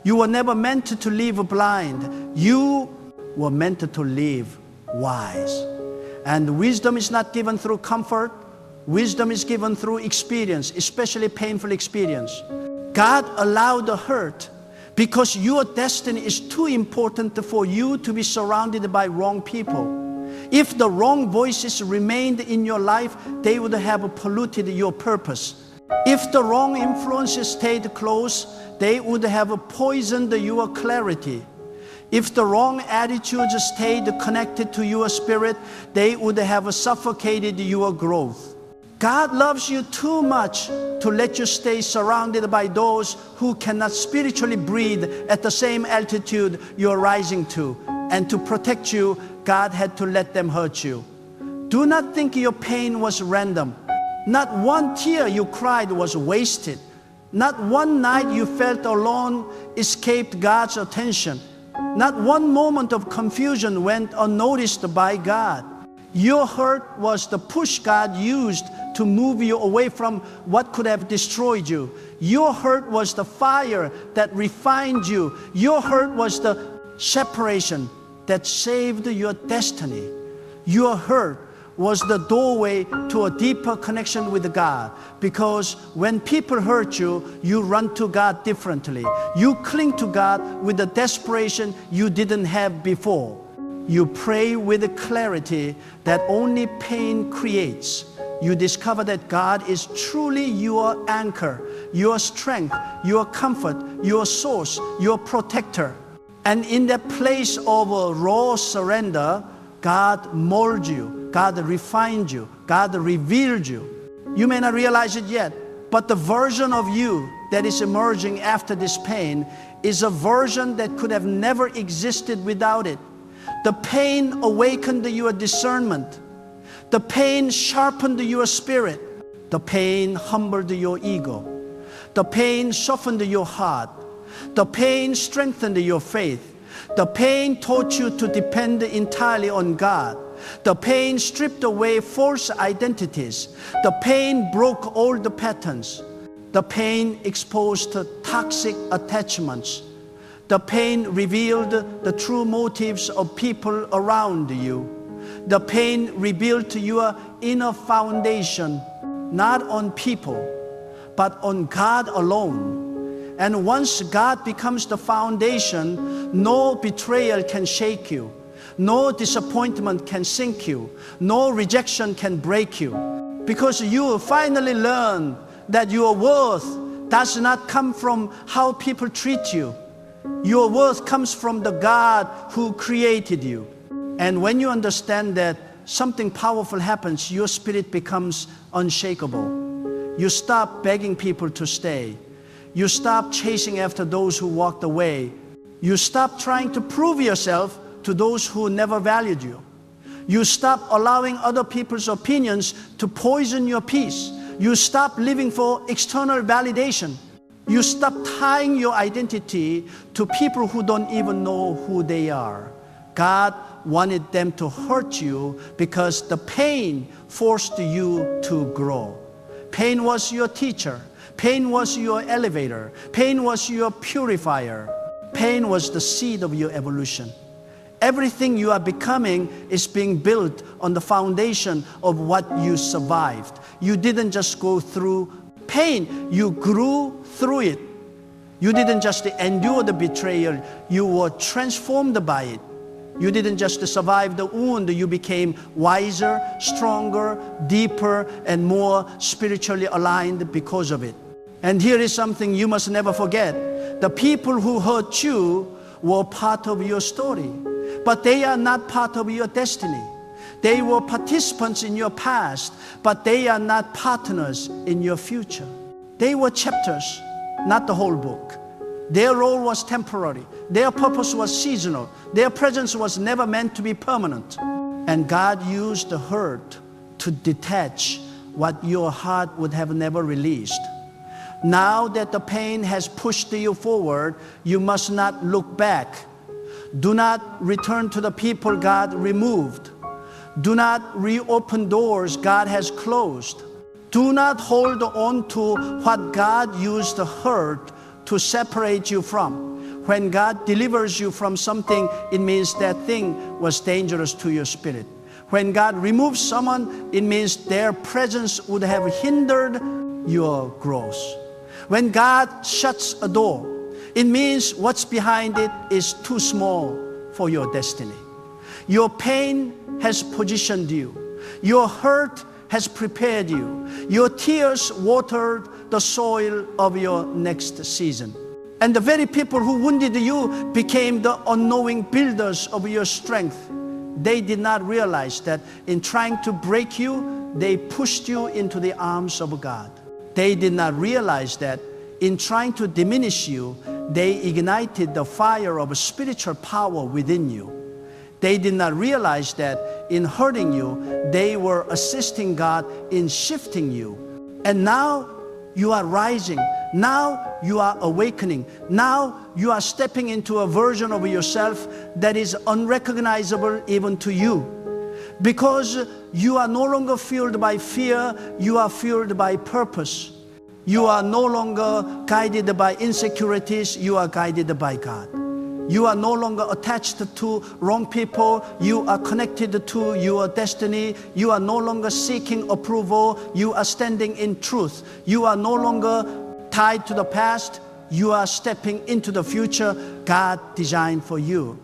You were never meant to live blind. You were meant to live wise. And wisdom is not given through comfort. Wisdom is given through experience, especially painful experience. God allowed the hurt because your destiny is too important for you to be surrounded by wrong people. If the wrong voices remained in your life, they would have polluted your purpose. If the wrong influences stayed close, they would have poisoned your clarity. If the wrong attitudes stayed connected to your spirit, they would have suffocated your growth. God loves you too much to let you stay surrounded by those who cannot spiritually breathe at the same altitude you're rising to. And to protect you, God had to let them hurt you. Do not think your pain was random. Not one tear you cried was wasted. Not one night you felt alone escaped God's attention. Not one moment of confusion went unnoticed by God. Your hurt was the push God used to move you away from what could have destroyed you. Your hurt was the fire that refined you. Your hurt was the separation that saved your destiny. Your hurt was the doorway to a deeper connection with God. Because when people hurt you, you run to God differently. You cling to God with a desperation you didn't have before. You pray with clarity that only pain creates. You discover that God is truly your anchor, your strength, your comfort, your source, your protector. And in that place of raw surrender, God molded you, God refined you, God revealed you. You may not realize it yet, but the version of you that is emerging after this pain is a version that could have never existed without it. The pain awakened your discernment. The pain sharpened your spirit. The pain humbled your ego. The pain softened your heart. The pain strengthened your faith. The pain taught you to depend entirely on God. The pain stripped away false identities. The pain broke old patterns. The pain exposed toxic attachments. The pain revealed the true motives of people around you. The pain rebuilt your inner foundation, not on people, but on God alone. And once God becomes the foundation, no betrayal can shake you. No disappointment can sink you. No rejection can break you. Because you finally learn that your worth does not come from how people treat you. Your worth comes from the God who created you. And when you understand that, something powerful happens. Your spirit becomes unshakable. You stop begging people to stay. You stop chasing after those who walked away. You stop trying to prove yourself to those who never valued you. You stop allowing other people's opinions to poison your peace. You stop living for external validation. You stop tying your identity to people who don't even know who they are. God wanted them to hurt you because the pain forced you to grow. Pain was your teacher. Pain was your elevator. Pain was your purifier. Pain was the seed of your evolution. Everything you are becoming is being built on the foundation of what you survived. You didn't just go through pain, you grew through it. You didn't just endure the betrayal, you were transformed by it. You didn't just survive the wound, you became wiser, stronger, deeper, and more spiritually aligned because of it. And here is something you must never forget. The people who hurt you were part of your story, but they are not part of your destiny. They were participants in your past, but they are not partners in your future. They were chapters, not the whole book. Their role was temporary. Their purpose was seasonal. Their presence was never meant to be permanent. And God used the hurt to detach what your heart would have never released. Now that the pain has pushed you forward, you must not look back. Do not return to the people God removed. Do not reopen doors God has closed. Do not hold on to what God used the hurt to separate you from. When God delivers you from something, it means that thing was dangerous to your spirit. When God removes someone, it means their presence would have hindered your growth. When God shuts a door, it means what's behind it is too small for your destiny. Your pain has positioned you. Your hurt has prepared you. Your tears watered the soil of your next season. And the very people who wounded you became the unknowing builders of your strength. They did not realize that in trying to break you, they pushed you into the arms of God. They did not realize that in trying to diminish you, they ignited the fire of spiritual power within you. They did not realize that in hurting you, they were assisting God in shifting you. And now you are rising. Now you are awakening. Now you are stepping into a version of yourself that is unrecognizable even to you. Because you are no longer fueled by fear, you are fueled by purpose. You are no longer guided by insecurities, you are guided by God. You are no longer attached to wrong people. You are connected to your destiny. You are no longer seeking approval. You are standing in truth. You are no longer tied to the past. You are stepping into the future God designed for you.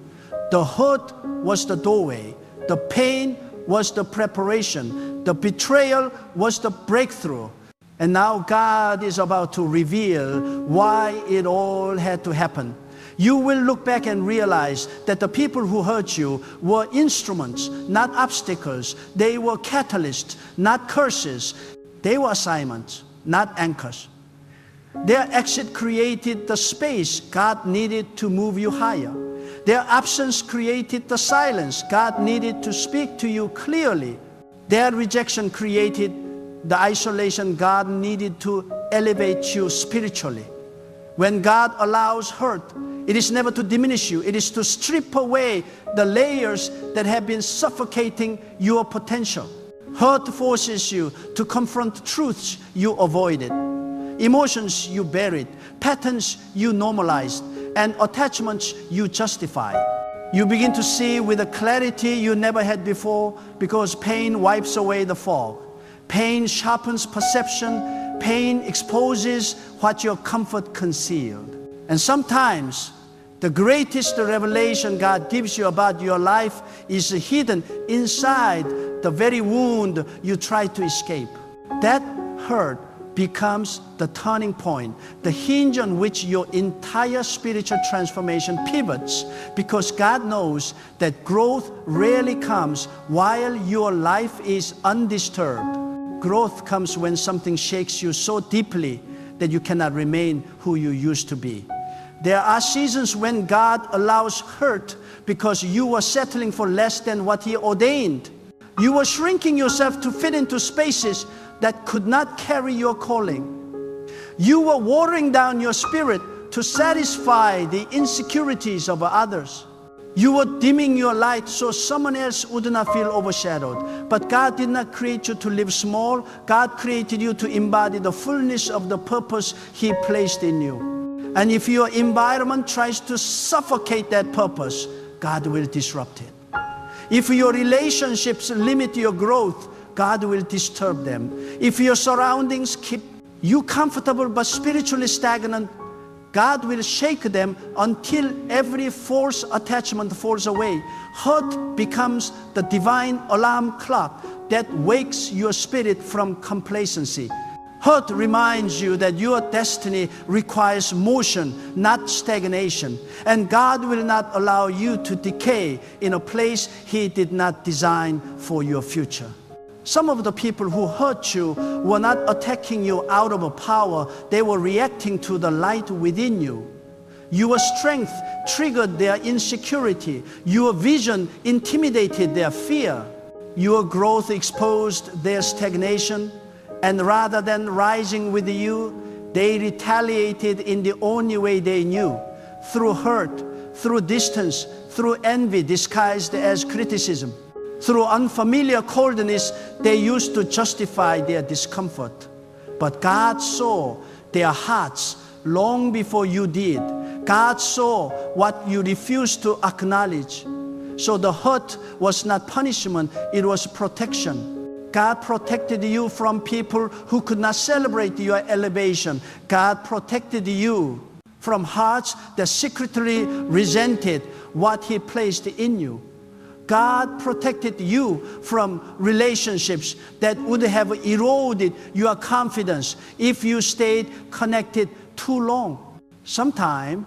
The hurt was the doorway. The pain was the preparation. The betrayal was the breakthrough. And now God is about to reveal why it all had to happen. You will look back and realize that the people who hurt you were instruments, not obstacles. They were catalysts, not curses. They were assignments, not anchors. Their exit created the space God needed to move you higher. Their absence created the silence God needed to speak to you clearly. Their rejection created the isolation God needed to elevate you spiritually. When God allows hurt, it is never to diminish you. It is to strip away the layers that have been suffocating your potential. Hurt forces you to confront truths you avoided, emotions you buried, patterns you normalized, and attachments you justified. You begin to see with a clarity you never had before, because pain wipes away the fog. Pain sharpens perception. Pain exposes what your comfort concealed. And sometimes the greatest revelation God gives you about your life is hidden inside the very wound you try to escape. That hurt becomes the turning point, the hinge on which your entire spiritual transformation pivots, because God knows that growth rarely comes while your life is undisturbed. Growth comes when something shakes you so deeply that you cannot remain who you used to be. There are seasons when God allows hurt because you were settling for less than what He ordained. You were shrinking yourself to fit into spaces that could not carry your calling. You were watering down your spirit to satisfy the insecurities of others. You were dimming your light so someone else would not feel overshadowed. But God did not create you to live small. God created you to embody the fullness of the purpose He placed in you. And if your environment tries to suffocate that purpose, God will disrupt it. If your relationships limit your growth, God will disturb them. If your surroundings keep you comfortable but spiritually stagnant, God will shake them until every false attachment falls away. Hurt becomes the divine alarm clock that wakes your spirit from complacency. Hurt reminds you that your destiny requires motion, not stagnation. And God will not allow you to decay in a place He did not design for your future. Some of the people who hurt you were not attacking you out of a power. They were reacting to the light within you. Your strength triggered their insecurity. Your vision intimidated their fear. Your growth exposed their stagnation. And rather than rising with you, they retaliated in the only way they knew, through hurt, through distance, through envy disguised as criticism. Through unfamiliar coldness, they used to justify their discomfort. But God saw their hearts long before you did. God saw what you refused to acknowledge. So the hurt was not punishment, it was protection. God protected you from people who could not celebrate your elevation. God protected you from hearts that secretly resented what He placed in you. God protected you from relationships that would have eroded your confidence if you stayed connected too long. Sometimes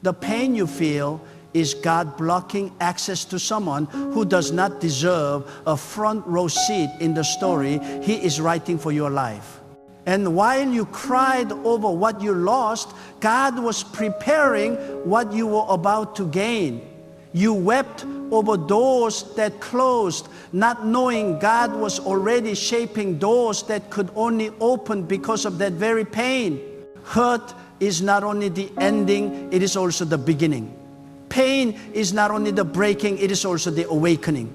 the pain you feel is God blocking access to someone who does not deserve a front row seat in the story He is writing for your life. And while you cried over what you lost, God was preparing what you were about to gain. You wept over doors that closed, not knowing God was already shaping doors that could only open because of that very pain. Hurt is not only the ending, it is also the beginning. Pain is not only the breaking, it is also the awakening.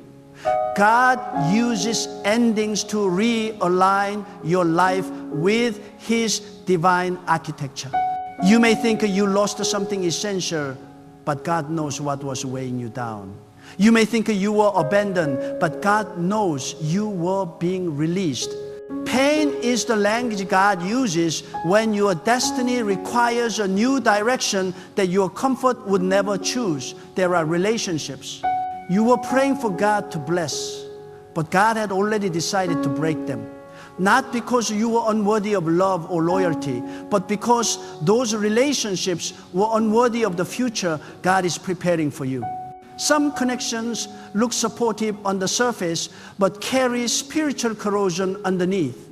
God uses endings to realign your life with His divine architecture. You may think you lost something essential, but God knows what was weighing you down. You may think you were abandoned, but God knows you were being released. Pain is the language God uses when your destiny requires a new direction that your comfort would never choose. There are relationships. You were praying for God to bless, but God had already decided to break them. Not because you were unworthy of love or loyalty, but because those relationships were unworthy of the future God is preparing for you. Some connections look supportive on the surface, but carry spiritual corrosion underneath.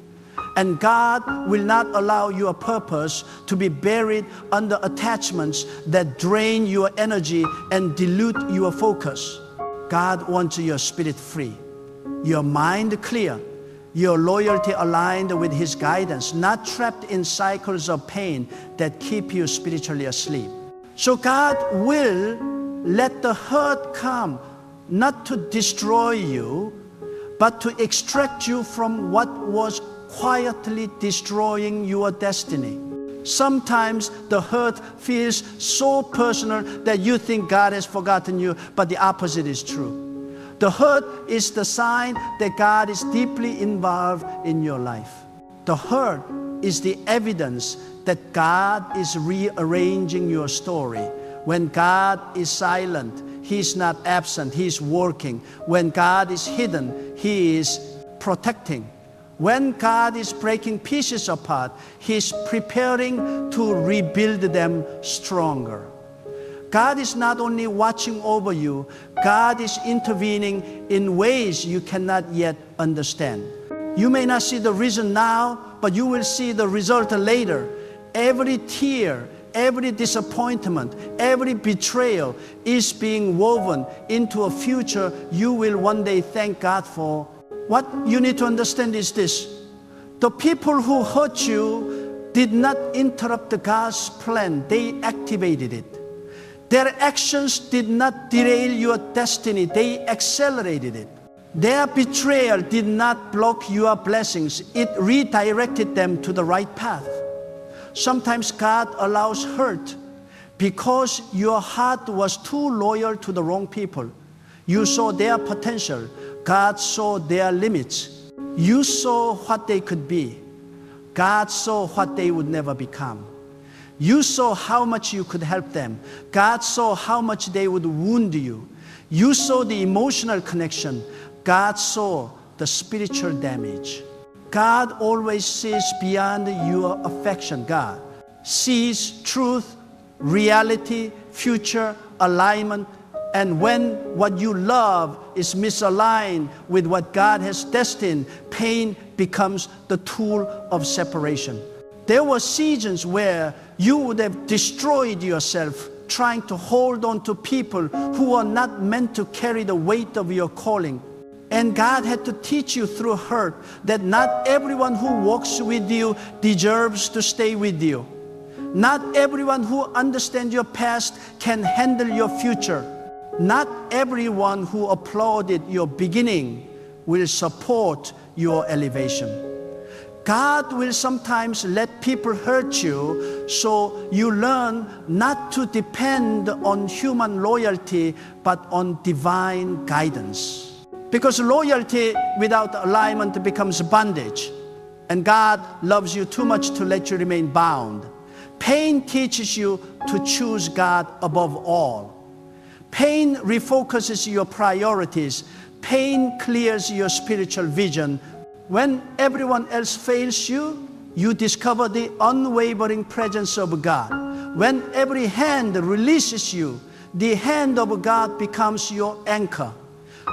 And God will not allow your purpose to be buried under attachments that drain your energy and dilute your focus. God wants your spirit free, your mind clear, your loyalty aligned with His guidance, not trapped in cycles of pain that keep you spiritually asleep. So God will let the hurt come, not to destroy you, but to extract you from what was quietly destroying your destiny. Sometimes the hurt feels so personal that you think God has forgotten you, but the opposite is true. The hurt is the sign that God is deeply involved in your life. The hurt is the evidence that God is rearranging your story. When God is silent, He is not absent, He is working. When God is hidden, He is protecting. When God is breaking pieces apart, He is preparing to rebuild them stronger. God is not only watching over you, God is intervening in ways you cannot yet understand. You may not see the reason now, but you will see the result later. Every tear, every disappointment, every betrayal is being woven into a future you will one day thank God for. What you need to understand is this: the people who hurt you did not interrupt God's plan, they activated it. Their actions did not derail your destiny, they accelerated it. Their betrayal did not block your blessings, it redirected them to the right path. Sometimes God allows hurt because your heart was too loyal to the wrong people. You saw their potential, God saw their limits. You saw what they could be, God saw what they would never become. You saw how much you could help them, God saw how much they would wound you. You saw the emotional connection, God saw the spiritual damage. God always sees beyond your affection. God sees truth, reality, future, alignment. And when what you love is misaligned with what God has destined, pain becomes the tool of separation. There were seasons where you would have destroyed yourself trying to hold on to people who are not meant to carry the weight of your calling. And God had to teach you through hurt that not everyone who walks with you deserves to stay with you. Not everyone who understands your past can handle your future. Not everyone who applauded your beginning will support your elevation. God will sometimes let people hurt you so you learn not to depend on human loyalty but on divine guidance. Because loyalty without alignment becomes bondage, and God loves you too much to let you remain bound. Pain teaches you to choose God above all. Pain refocuses your priorities. Pain clears your spiritual vision. When everyone else fails you, you discover the unwavering presence of God. When every hand releases you, the hand of God becomes your anchor.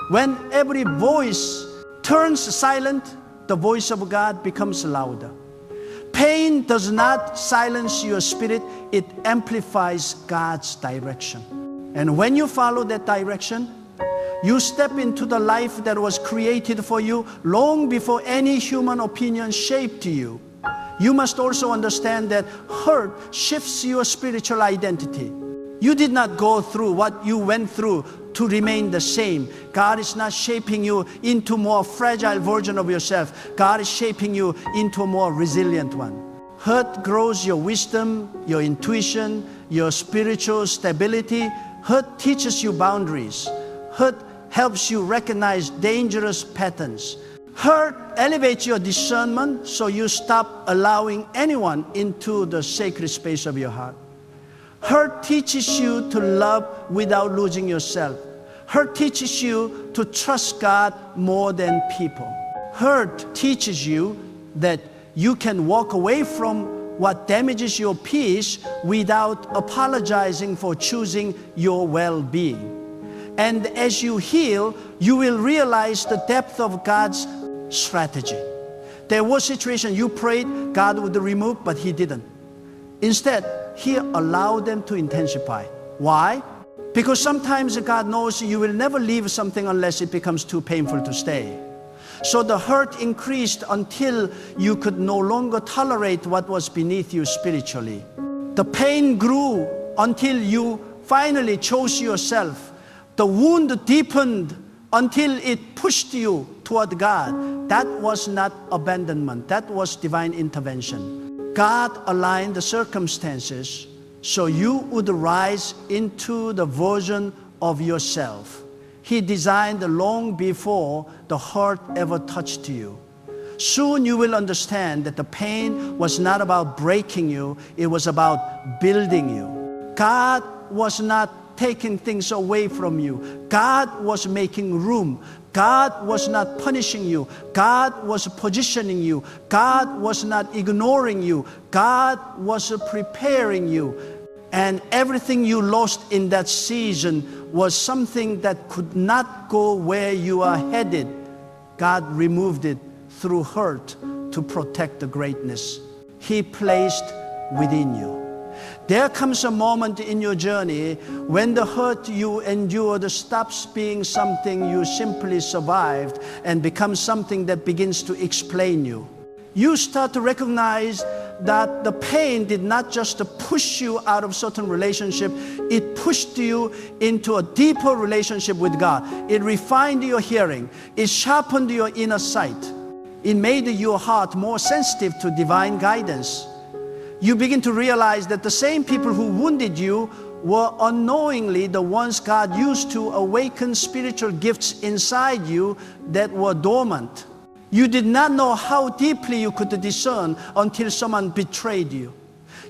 When every voice turns silent, the voice of God becomes louder. Pain does not silence your spirit, it amplifies God's direction. And when you follow that direction, you step into the life that was created for you long before any human opinion shaped you. You must also understand that hurt shifts your spiritual identity. You did not go through what you went through to remain the same. God is not shaping you into a more fragile version of yourself. God is shaping you into a more resilient one. Hurt grows your wisdom, your intuition, your spiritual stability. Hurt teaches you boundaries. Hurt helps you recognize dangerous patterns. Hurt elevates your discernment so you stop allowing anyone into the sacred space of your heart. Hurt teaches you to love without losing yourself. Hurt teaches you to trust God more than people. Hurt teaches you that you can walk away from what damages your peace without apologizing for choosing your well-being. And as you heal, you will realize the depth of God's strategy. There was a situation you prayed God would remove, but He didn't. Instead, He allowed them to intensify. Why? Because sometimes God knows you will never leave something unless it becomes too painful to stay. So the hurt increased until you could no longer tolerate what was beneath you spiritually. The pain grew until you finally chose yourself. The wound deepened until it pushed you toward God. That was not abandonment. That was divine intervention. God aligned the circumstances so you would rise into the version of yourself He designed long before the hurt ever touched you. Soon you will understand that the pain was not about breaking you, it was about building you. God was not taking things away from you. God was making room. God was not punishing you. God was positioning you. God was not ignoring you. God was preparing you. And everything you lost in that season was something that could not go where you are headed. God removed it through hurt to protect the greatness He placed within you. There comes a moment in your journey when the hurt you endured stops being something you simply survived and becomes something that begins to explain you. You start to recognize that the pain did not just push you out of certain relationship, it pushed you into a deeper relationship with God. It refined your hearing. It sharpened your inner sight. It made your heart more sensitive to divine guidance. You begin to realize that the same people who wounded you were unknowingly the ones God used to awaken spiritual gifts inside you that were dormant. You did not know how deeply you could discern until someone betrayed you.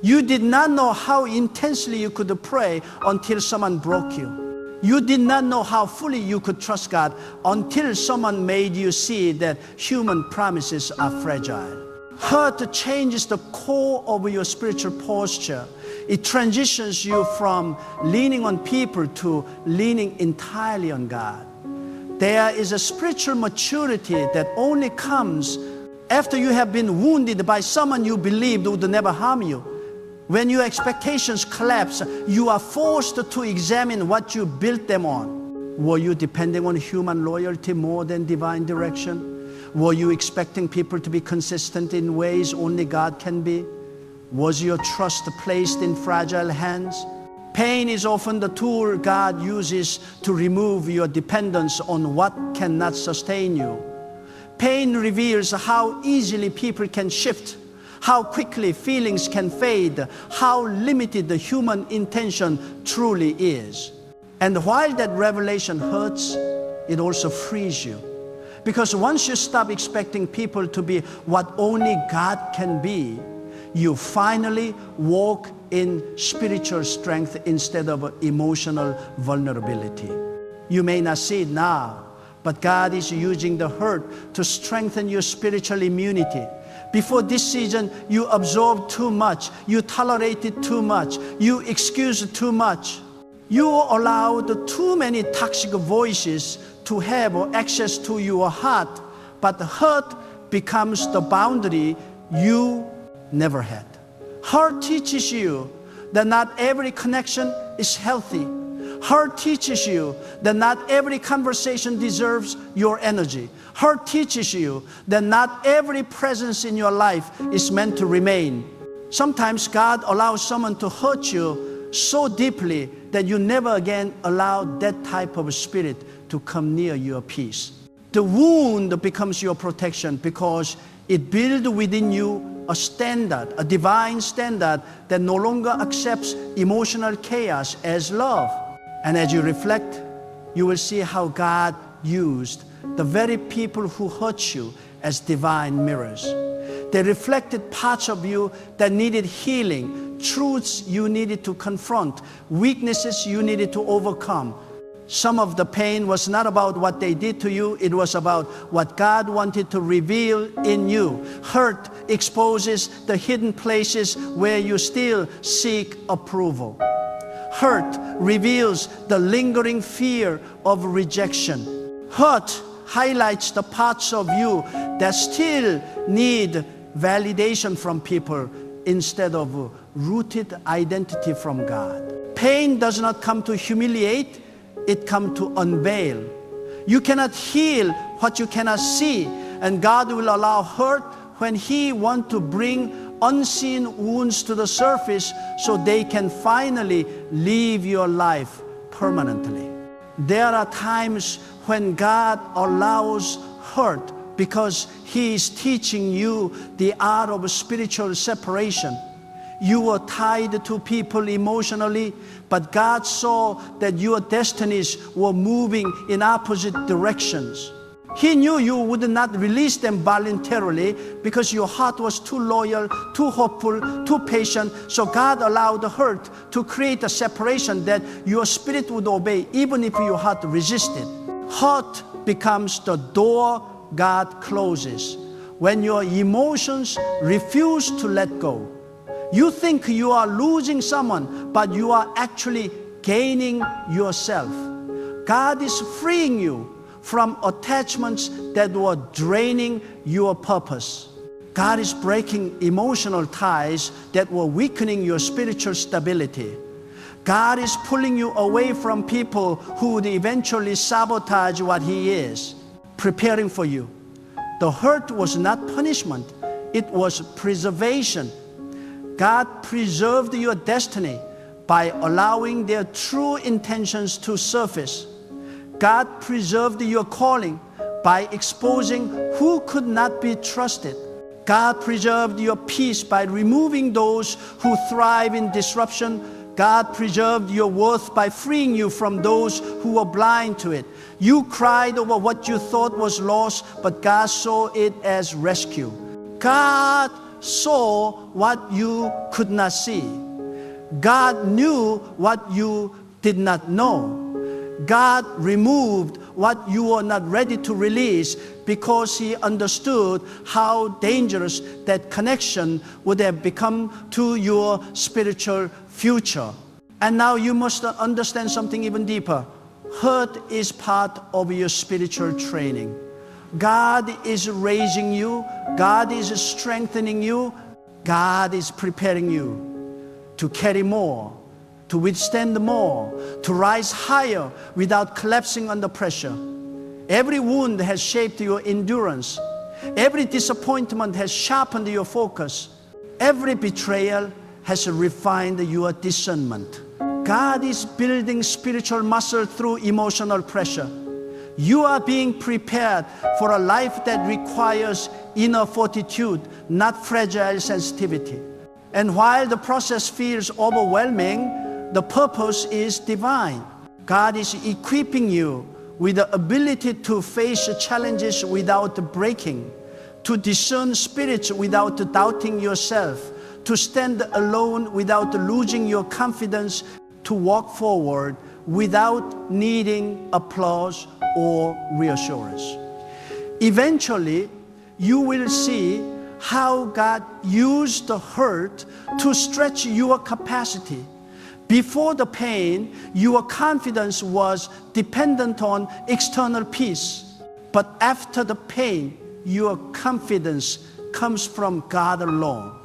You did not know how intensely you could pray until someone broke you. You did not know how fully you could trust God until someone made you see that human promises are fragile. Hurt changes the core of your spiritual posture. It transitions you from leaning on people to leaning entirely on God. There is a spiritual maturity that only comes after you have been wounded by someone you believed would never harm you. When your expectations collapse, you are forced to examine what you built them on. Were you depending on human loyalty more than divine direction? Were you expecting people to be consistent in ways only God can be? Was your trust placed in fragile hands? Pain is often the tool God uses to remove your dependence on what cannot sustain you. Pain reveals how easily people can shift, how quickly feelings can fade, how limited the human intention truly is. And while that revelation hurts, it also frees you. Because once you stop expecting people to be what only God can be, you finally walk in spiritual strength instead of emotional vulnerability. You may not see it now, but God is using the hurt to strengthen your spiritual immunity. Before this season, you absorbed too much, you tolerated too much, you excused too much. You allowed too many toxic voices to have access to your heart, but the hurt becomes the boundary you never had. Hurt teaches you that not every connection is healthy. Hurt teaches you that not every conversation deserves your energy. Hurt teaches you that not every presence in your life is meant to remain. Sometimes God allows someone to hurt you so deeply that you never again allow that type of spirit to come near your peace. The wound becomes your protection because it builds within you a standard, a divine standard that no longer accepts emotional chaos as love. And as you reflect, you will see how God used the very people who hurt you as divine mirrors. They reflected parts of you that needed healing, truths you needed to confront, weaknesses you needed to overcome. Some of the pain was not about what they did to you, it was about what God wanted to reveal in you. Hurt exposes the hidden places where you still seek approval. Hurt reveals the lingering fear of rejection. Hurt highlights the parts of you that still need validation from people instead of rooted identity from God. Pain does not come to humiliate, it comes to unveil. You cannot heal what you cannot see, and God will allow hurt when He wants to bring unseen wounds to the surface so they can finally leave your life permanently. There are times when God allows hurt Because He is teaching you the art of spiritual separation. You were tied to people emotionally, but God saw that your destinies were moving in opposite directions. He knew you would not release them voluntarily because your heart was too loyal, too hopeful, too patient. So God allowed the hurt to create a separation that your spirit would obey even if your heart resisted. Hurt becomes the door God closes when your emotions refuse to let go. You think you are losing someone, but you are actually gaining yourself. God is freeing you from attachments that were draining your purpose. God is breaking emotional ties that were weakening your spiritual stability. God is pulling you away from people who would eventually sabotage what He is preparing for you. The hurt was not punishment, it was preservation. God preserved your destiny by allowing their true intentions to surface. God preserved your calling by exposing who could not be trusted. God preserved your peace by removing those who thrive in disruption. God preserved your worth by freeing you from those who were blind to it. You cried over what you thought was loss, but God saw it as rescue. God saw what you could not see. God knew what you did not know. God removed what you were not ready to release because He understood how dangerous that connection would have become to your spiritual future. And now you must understand something even deeper. Hurt is part of your spiritual training. God is raising you. God is strengthening you. God is preparing you to carry more, to withstand more, to rise higher without collapsing under pressure. Every wound has shaped your endurance. Every disappointment has sharpened your focus. Every betrayal has refined your discernment. God is building spiritual muscle through emotional pressure. You are being prepared for a life that requires inner fortitude, not fragile sensitivity. And while the process feels overwhelming, the purpose is divine. God is equipping you with the ability to face challenges without breaking, to discern spirits without doubting yourself, to stand alone without losing your confidence, to walk forward without needing applause or reassurance. Eventually, you will see how God used the hurt to stretch your capacity. Before the pain, your confidence was dependent on external peace. But after the pain, your confidence comes from God alone.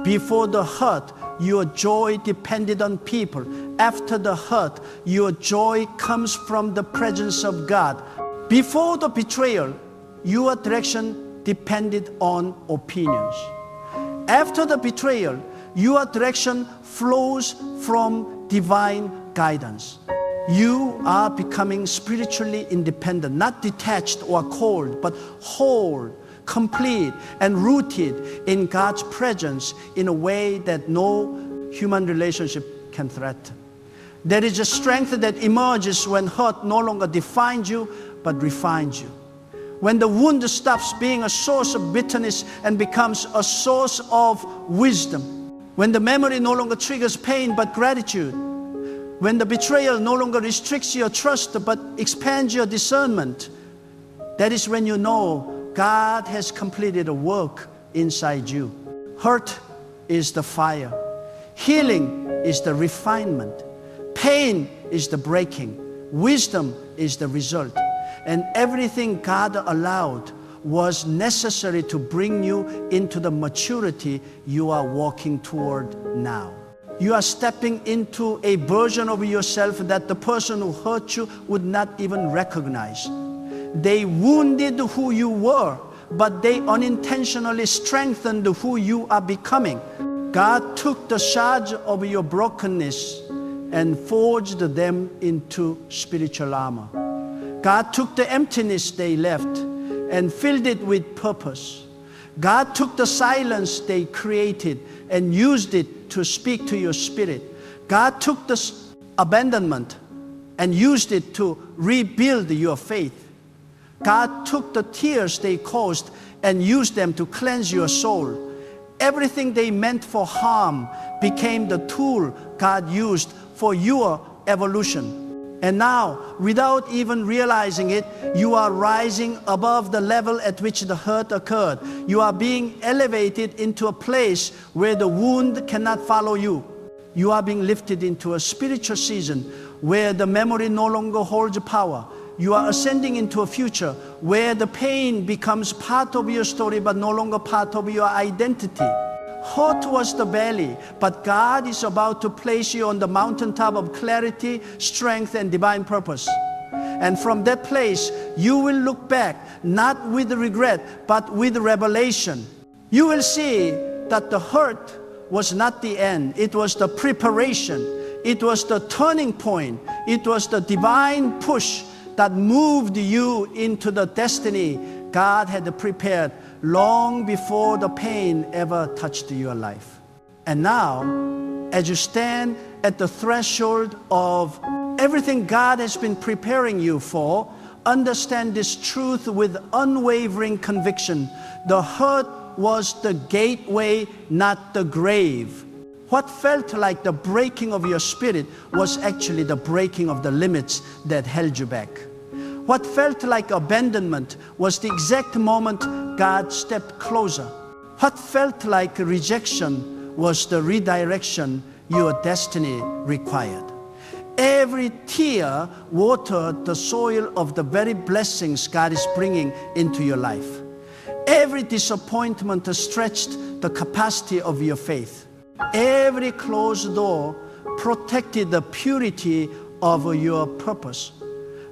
Before the hurt, your joy depended on people. After the hurt, your joy comes from the presence of God. Before the betrayal, your direction depended on opinions. After the betrayal, your direction flows from divine guidance. You are becoming spiritually independent, not detached or cold, but whole, complete, and rooted in God's presence in a way that no human relationship can threaten. There is a strength that emerges when hurt no longer defines you, but refines you. When the wound stops being a source of bitterness and becomes a source of wisdom. When the memory no longer triggers pain, but gratitude. When the betrayal no longer restricts your trust, but expands your discernment. That is when you know God has completed a work inside you. Hurt is the fire. Healing is the refinement. Pain is the breaking. Wisdom is the result. And everything God allowed was necessary to bring you into the maturity you are walking toward now. You are stepping into a version of yourself that the person who hurt you would not even recognize. They wounded who you were, but they unintentionally strengthened who you are becoming. God took the shards of your brokenness and forged them into spiritual armor. God took the emptiness they left and filled it with purpose. God took the silence they created and used it to speak to your spirit. God took the abandonment and used it to rebuild your faith. God took the tears they caused and used them to cleanse your soul. Everything they meant for harm became the tool God used for your evolution. And now, without even realizing it, you are rising above the level at which the hurt occurred. You are being elevated into a place where the wound cannot follow you. You are being lifted into a spiritual season where the memory no longer holds power. You are ascending into a future where the pain becomes part of your story but no longer part of your identity. Hurt was the valley, but God is about to place you on the mountaintop of clarity, strength, and divine purpose. And from that place, you will look back, not with regret, but with revelation. You will see that the hurt was not the end. It was the preparation. It was the turning point. It was the divine push that moved you into the destiny God had prepared long before the pain ever touched your life. And now, as you stand at the threshold of everything God has been preparing you for, understand this truth with unwavering conviction. The hurt was the gateway, not the grave. What felt like the breaking of your spirit was actually the breaking of the limits that held you back. What felt like abandonment was the exact moment God stepped closer. What felt like rejection was the redirection your destiny required. Every tear watered the soil of the very blessings God is bringing into your life. Every disappointment stretched the capacity of your faith. Every closed door protected the purity of your purpose.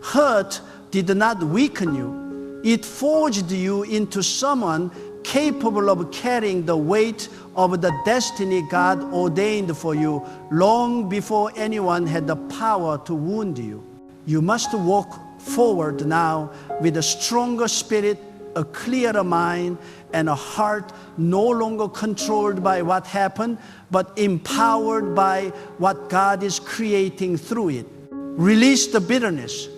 Hurt did not weaken you. It forged you into someone capable of carrying the weight of the destiny God ordained for you long before anyone had the power to wound you. You must walk forward now with a stronger spirit, a clearer mind, and a heart no longer controlled by what happened, but empowered by what God is creating through it. Release the bitterness,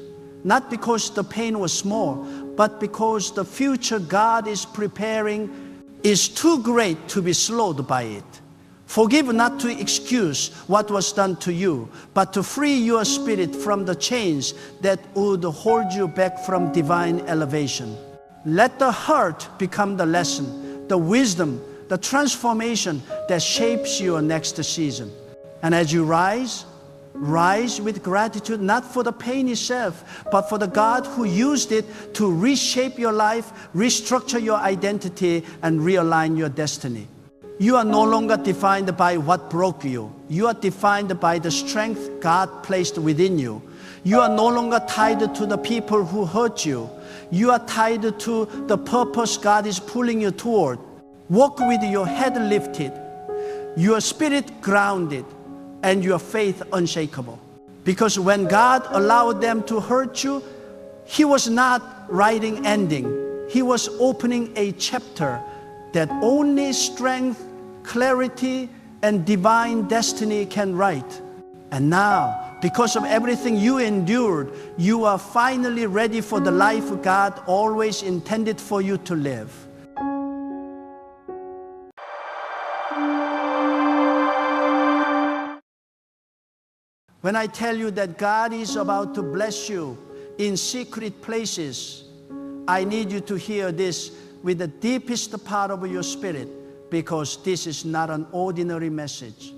not because the pain was small, but because the future God is preparing is too great to be slowed by it. Forgive not to excuse what was done to you, but to free your spirit from the chains that would hold you back from divine elevation. Let the hurt become the lesson, the wisdom, the transformation that shapes your next season. And as you rise with gratitude, not for the pain itself, but for the God who used it to reshape your life, restructure your identity, and realign your destiny. You are no longer defined by what broke you. You are defined by the strength God placed within you. You are no longer tied to the people who hurt you. You are tied to the purpose God is pulling you toward. Walk with your head lifted, your spirit grounded, and your faith unshakable. Because when God allowed them to hurt you, He was not writing ending. He was opening a chapter that only strength, clarity, and divine destiny can write. And now, because of everything you endured, you are finally ready for the life God always intended for you to live. When I tell you that God is about to bless you in secret places, I need you to hear this with the deepest part of your spirit, because this is not an ordinary message.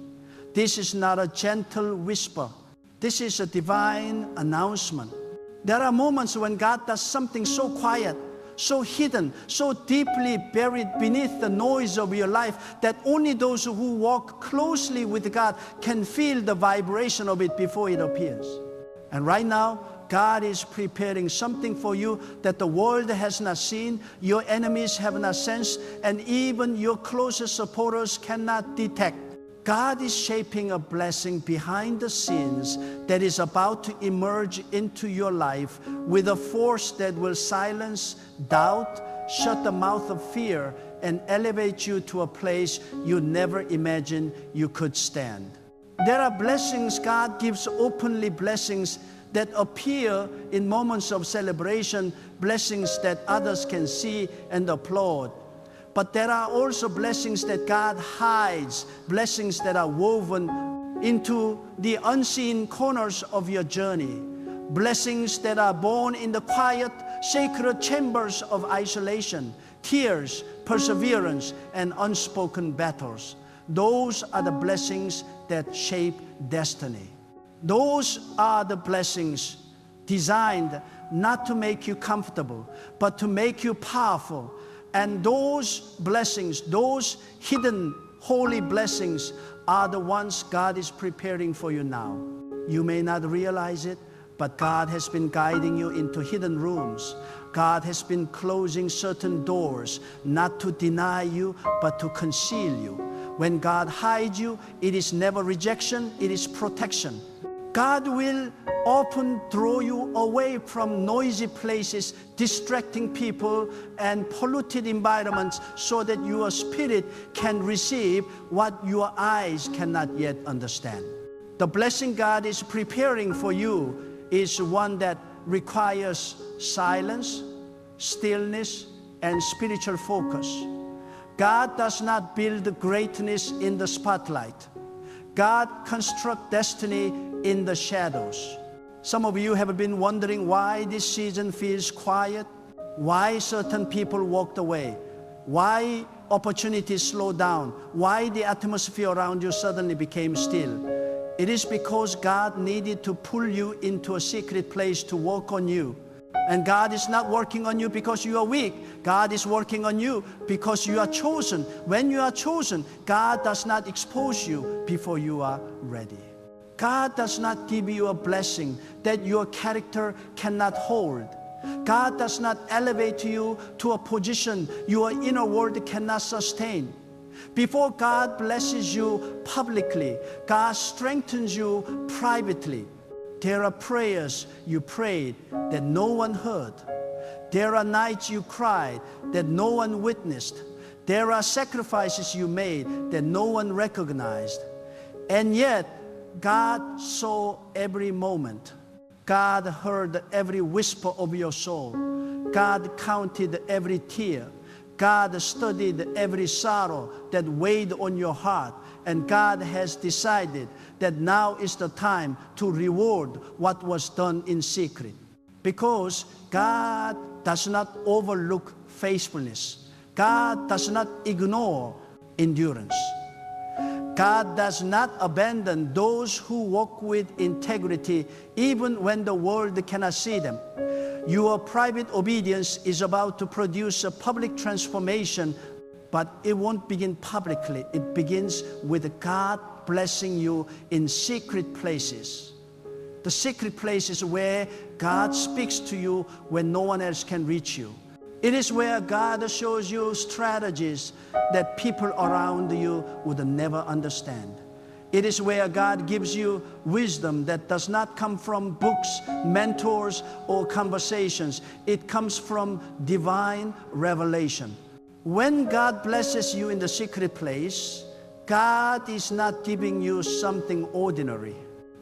This is not a gentle whisper. This is a divine announcement. There are moments when God does something so quiet, so hidden, so deeply buried beneath the noise of your life that only those who walk closely with God can feel the vibration of it before it appears. And right now, God is preparing something for you that the world has not seen, your enemies have not sensed, and even your closest supporters cannot detect. God is shaping a blessing behind the scenes that is about to emerge into your life with a force that will silence doubt, shut the mouth of fear, and elevate you to a place you never imagined you could stand. There are blessings God gives openly, blessings that appear in moments of celebration, blessings that others can see and applaud. But there are also blessings that God hides, blessings that are woven into the unseen corners of your journey, blessings that are born in the quiet, sacred chambers of isolation, tears, perseverance, and unspoken battles. Those are the blessings that shape destiny. Those are the blessings designed not to make you comfortable, but to make you powerful. And those blessings, those hidden holy blessings, are the ones God is preparing for you now. You may not realize it, but God has been guiding you into hidden rooms. God has been closing certain doors, not to deny you, but to conceal you. When God hides you, it is never rejection, it is protection. God will often draw you away from noisy places, distracting people, and polluted environments so that your spirit can receive what your eyes cannot yet understand. The blessing God is preparing for you is one that requires silence, stillness, and spiritual focus. God does not build greatness in the spotlight. God constructs destiny in the shadows. Some of you have been wondering why this season feels quiet, why certain people walked away, why opportunities slowed down, why the atmosphere around you suddenly became still. It is because God needed to pull you into a secret place to work on you. And God is not working on you because you are weak. God is working on you because you are chosen. When you are chosen, God does not expose you before you are ready. God does not give you a blessing that your character cannot hold. God does not elevate you to a position your inner world cannot sustain. Before God blesses you publicly, God strengthens you privately. There are prayers you prayed that no one heard. There are nights you cried that no one witnessed. There are sacrifices you made that no one recognized. And yet, God saw every moment. God heard every whisper of your soul. God counted every tear. God studied every sorrow that weighed on your heart. And God has decided that now is the time to reward what was done in secret. Because God does not overlook faithfulness. God does not ignore endurance. God does not abandon those who walk with integrity even when the world cannot see them. Your private obedience is about to produce a public transformation, but it won't begin publicly. It begins with God blessing you in secret places. The secret places where God speaks to you when no one else can reach you. It is where God shows you strategies that people around you would never understand. It is where God gives you wisdom that does not come from books, mentors, or conversations. It comes from divine revelation. When God blesses you in the secret place, God is not giving you something ordinary.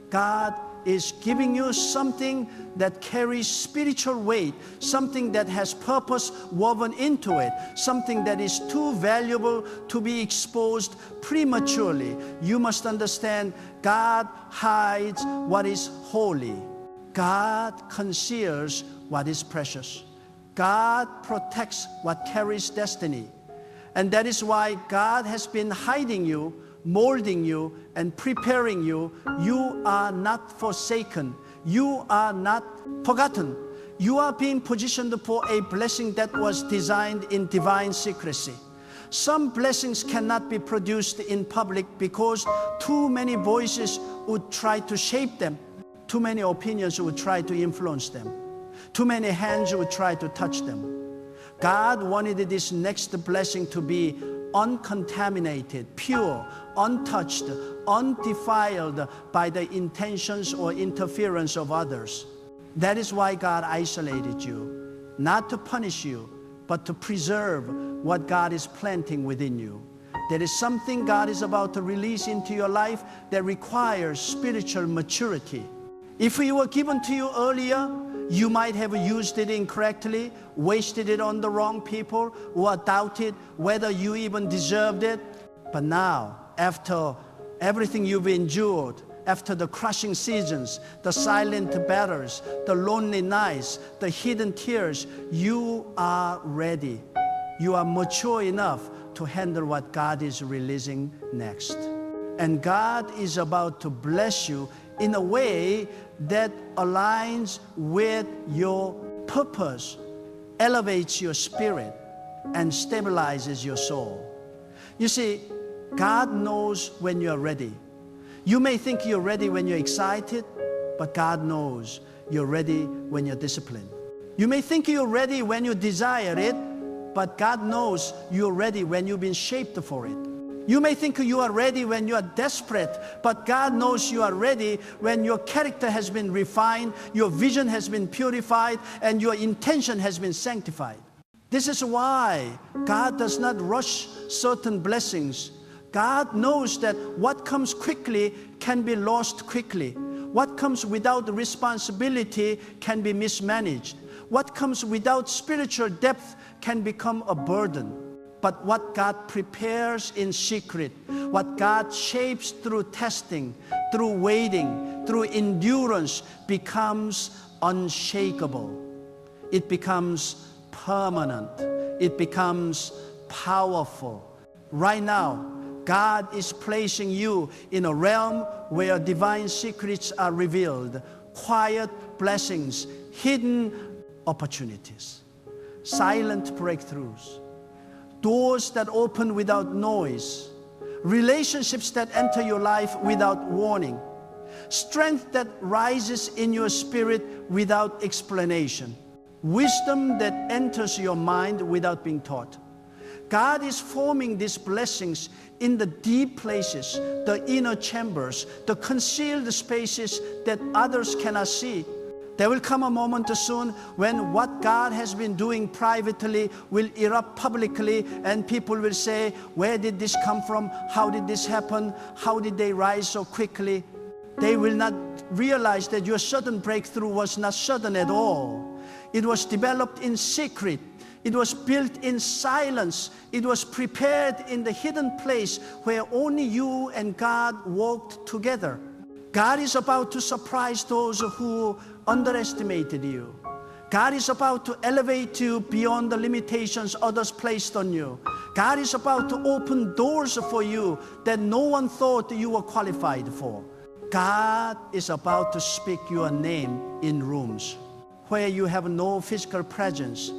God is giving you something that carries spiritual weight, something that has purpose woven into it, something that is too valuable to be exposed prematurely. You must understand, God hides what is holy. God conceals what is precious. God protects what carries destiny. And that is why God has been hiding you, molding you, and preparing you. You are not forsaken. You are not forgotten. You are being positioned for a blessing that was designed in divine secrecy. Some blessings cannot be produced in public because too many voices would try to shape them. Too many opinions would try to influence them. Too many hands would try to touch them. God wanted this next blessing to be uncontaminated, pure, untouched, undefiled by the intentions or interference of others. That is why God isolated you, not to punish you, but to preserve what God is planting within you. There is something God is about to release into your life that requires spiritual maturity. If it were given to you earlier, you might have used it incorrectly, wasted it on the wrong people, or doubted whether you even deserved it. But now, after everything you've endured, after the crushing seasons, the silent battles, the lonely nights, the hidden tears, you are ready. You are mature enough to handle what God is releasing next. And God is about to bless you in a way that aligns with your purpose, elevates your spirit, and stabilizes your soul. You see, God knows when you're ready. You may think you're ready when you're excited, but God knows you're ready when you're disciplined. You may think you're ready when you desire it, but God knows you're ready when you've been shaped for it. You may think you are ready when you are desperate, but God knows you are ready when your character has been refined, your vision has been purified, and your intention has been sanctified. This is why God does not rush certain blessings. God knows that what comes quickly can be lost quickly. What comes without responsibility can be mismanaged. What comes without spiritual depth can become a burden. But what God prepares in secret, what God shapes through testing, through waiting, through endurance, becomes unshakable. It becomes permanent. It becomes powerful. Right now, God is placing you in a realm where divine secrets are revealed, quiet blessings, hidden opportunities, silent breakthroughs, doors that open without noise, relationships that enter your life without warning, strength that rises in your spirit without explanation, wisdom that enters your mind without being taught. God is forming these blessings in the deep places, the inner chambers, the concealed spaces that others cannot see. There will come a moment soon when what God has been doing privately will erupt publicly, and people will say, where did this come from? How did this happen? How did they rise so quickly? They will not realize that your sudden breakthrough was not sudden at all. It was developed in secret. It was built in silence. It was prepared in the hidden place where only you and God walked together. God is about to surprise those who underestimated you. God is about to elevate you beyond the limitations others placed on you. God is about to open doors for you that no one thought you were qualified for. God is about to speak your name in rooms where you have no physical presence.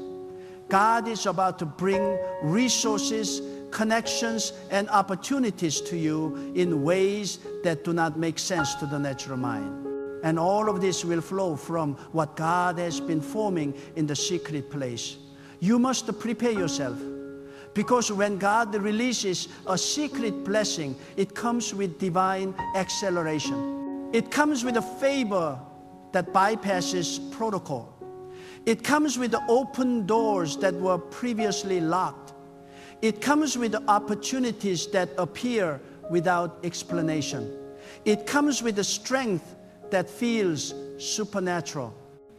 God is about to bring resources, connections, and opportunities to you in ways that do not make sense to the natural mind. And all of this will flow from what God has been forming in the secret place. You must prepare yourself, because when God releases a secret blessing, it comes with divine acceleration. It comes with a favor that bypasses protocol. It comes with the open doors that were previously locked. It comes with the opportunities that appear without explanation. It comes with the strength that feels supernatural.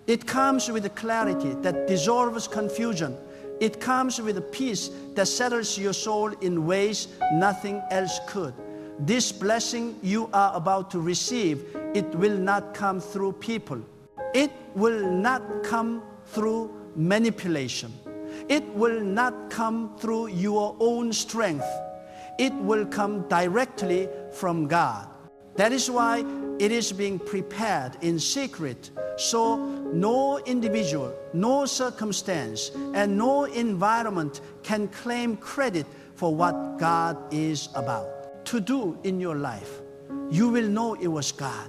It comes with the clarity that dissolves confusion. It comes with a peace that settles your soul in ways nothing else could. This blessing you are about to receive, it will not come through people. It will not come through manipulation. It will not come through your own strength. It will come directly from God. That is why it is being prepared in secret, so no individual, no circumstance, and no environment can claim credit for what God is about to do in your life. You will know it was God.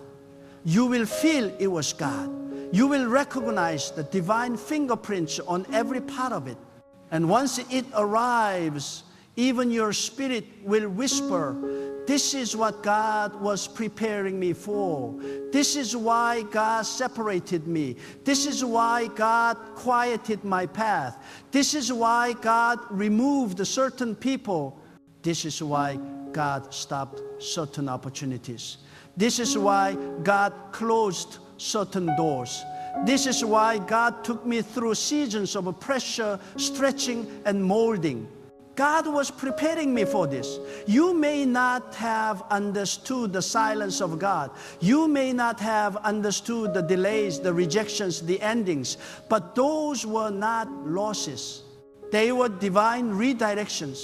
You will feel it was God. You will recognize the divine fingerprints on every part of it. And once it arrives even your spirit will whisper, this is what God was preparing me for. This is why God separated me. This is why God quieted my path. This is why God removed certain people. This is why God stopped certain opportunities. This is why God closed certain doors. This is why God took me through seasons of pressure, stretching, and molding. God was preparing me for this. You may not have understood the silence of God. You may not have understood the delays, the rejections, the endings, but those were not losses. They were divine redirections.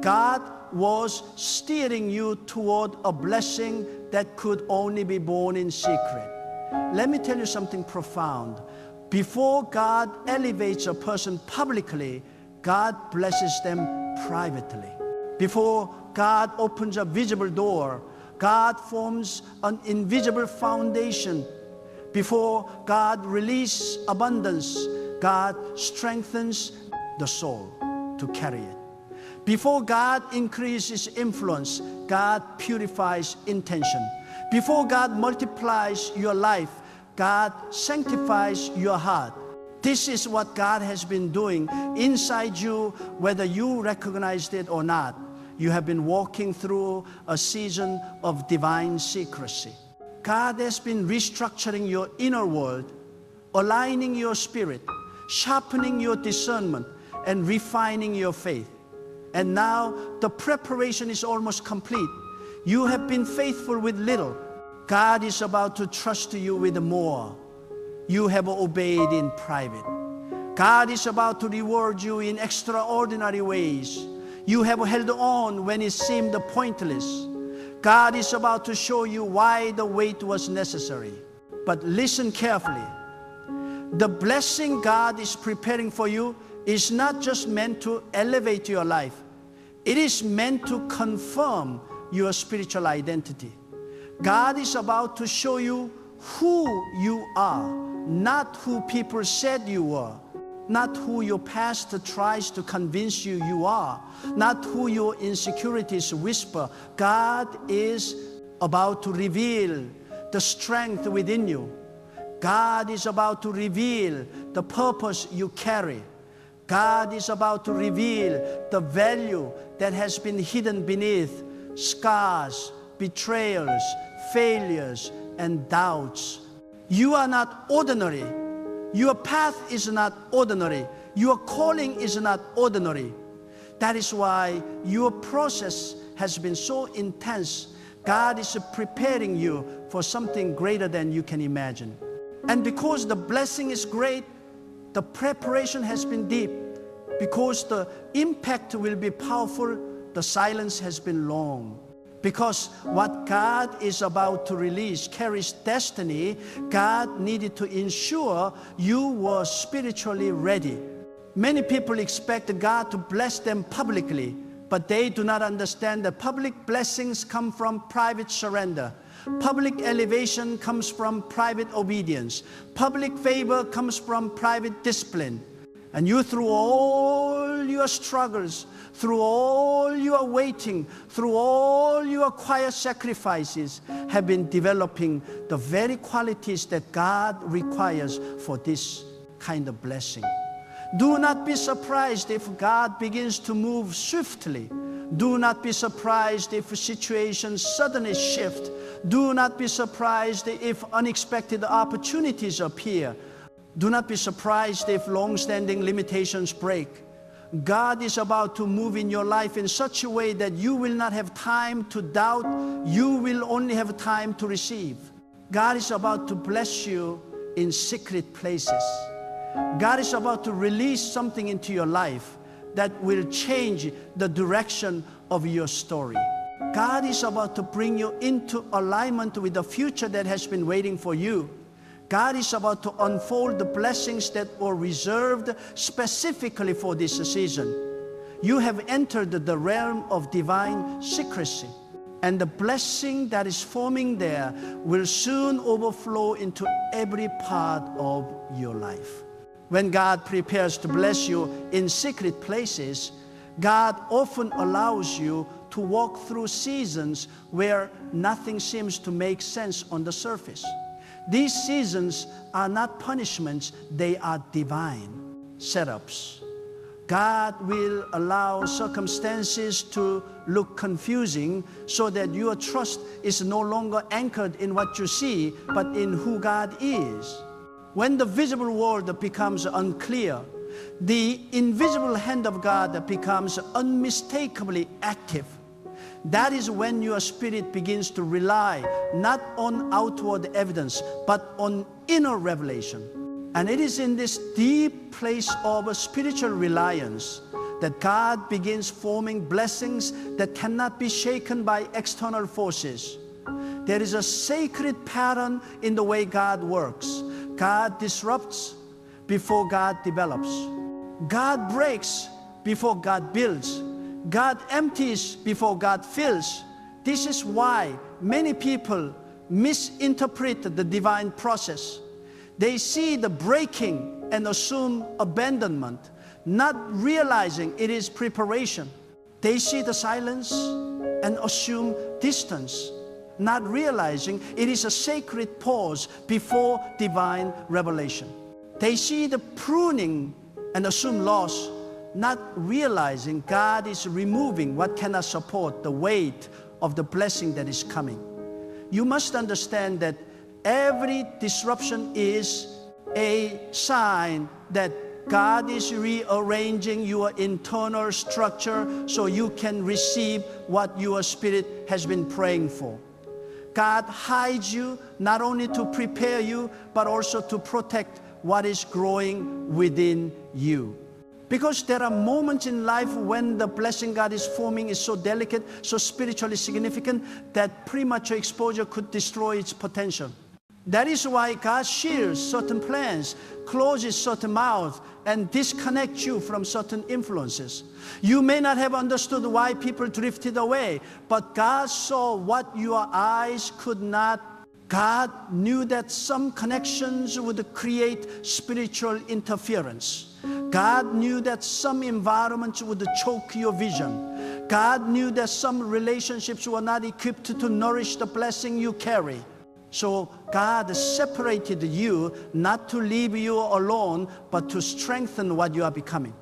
God was steering you toward a blessing that could only be born in secret. Let me tell you something profound. Before God elevates a person publicly, God blesses them privately. Before God opens a visible door, God forms an invisible foundation. Before God releases abundance, God strengthens the soul to carry it. Before God increases influence, God purifies intention. Before God multiplies your life, God sanctifies your heart. This is what God has been doing inside you, whether you recognized it or not. You have been walking through a season of divine secrecy. God has been restructuring your inner world, aligning your spirit, sharpening your discernment, and refining your faith. And now the preparation is almost complete. You have been faithful with little. God is about to trust you with more. You have obeyed in private. God is about to reward you in extraordinary ways. You have held on when it seemed pointless. God is about to show you why the wait was necessary. But listen carefully. The blessing God is preparing for you is not just meant to elevate your life. It is meant to confirm your spiritual identity. God is about to show you who you are, not who people said you were, not who your past tries to convince you you are, not who your insecurities whisper. God is about to reveal the strength within you. God is about to reveal the purpose you carry. God is about to reveal the value that has been hidden beneath scars, betrayals, failures, and doubts. You are not ordinary. Your path is not ordinary. Your calling is not ordinary. That is why your process has been so intense. God is preparing you for something greater than you can imagine. And because the blessing is great, the preparation has been deep. Because the impact will be powerful, the silence has been long. Because what God is about to release carries destiny, God needed to ensure you were spiritually ready. Many people expect God to bless them publicly, but they do not understand that public blessings come from private surrender. Public elevation comes from private obedience. Public favor comes from private discipline. And you, through all your struggles, through all your waiting, through all your quiet sacrifices, have been developing the very qualities that God requires for this kind of blessing. Do not be surprised if God begins to move swiftly. Do not be surprised if situations suddenly shift. Do not be surprised if unexpected opportunities appear. Do not be surprised if long-standing limitations break. God is about to move in your life in such a way that you will not have time to doubt. You will only have time to receive. God is about to bless you in secret places. God is about to release something into your life that will change the direction of your story. God is about to bring you into alignment with the future that has been waiting for you. God is about to unfold the blessings that were reserved specifically for this season. You have entered the realm of divine secrecy, and the blessing that is forming there will soon overflow into every part of your life. When God prepares to bless you in secret places, God often allows you to walk through seasons where nothing seems to make sense on the surface. These seasons are not punishments, they are divine setups. God will allow circumstances to look confusing so that your trust is no longer anchored in what you see, but in who God is. When the visible world becomes unclear, the invisible hand of God becomes unmistakably active. That is when your spirit begins to rely not on outward evidence, but on inner revelation. And it is in this deep place of spiritual reliance that God begins forming blessings that cannot be shaken by external forces. There is a sacred pattern in the way God works. God disrupts before God develops. God breaks before God builds. God empties before God fills. This is why many people misinterpret the divine process. They see the breaking and assume abandonment, not realizing it is preparation. They see the silence and assume distance, not realizing it is a sacred pause before divine revelation. They see the pruning and assume loss, not realizing God is removing what cannot support the weight of the blessing that is coming. You must understand that every disruption is a sign that God is rearranging your internal structure so you can receive what your spirit has been praying for. God hides you not only to prepare you, but also to protect what is growing within you. Because there are moments in life when the blessing God is forming is so delicate, so spiritually significant, that premature exposure could destroy its potential. That is why God shields certain plans, closes certain mouths, and disconnects you from certain influences. You may not have understood why people drifted away, but God saw what your eyes could not. God knew that some connections would create spiritual interference. God knew that some environments would choke your vision. God knew that some relationships were not equipped to nourish the blessing you carry. So God separated you not to leave you alone, but to strengthen what you are becoming.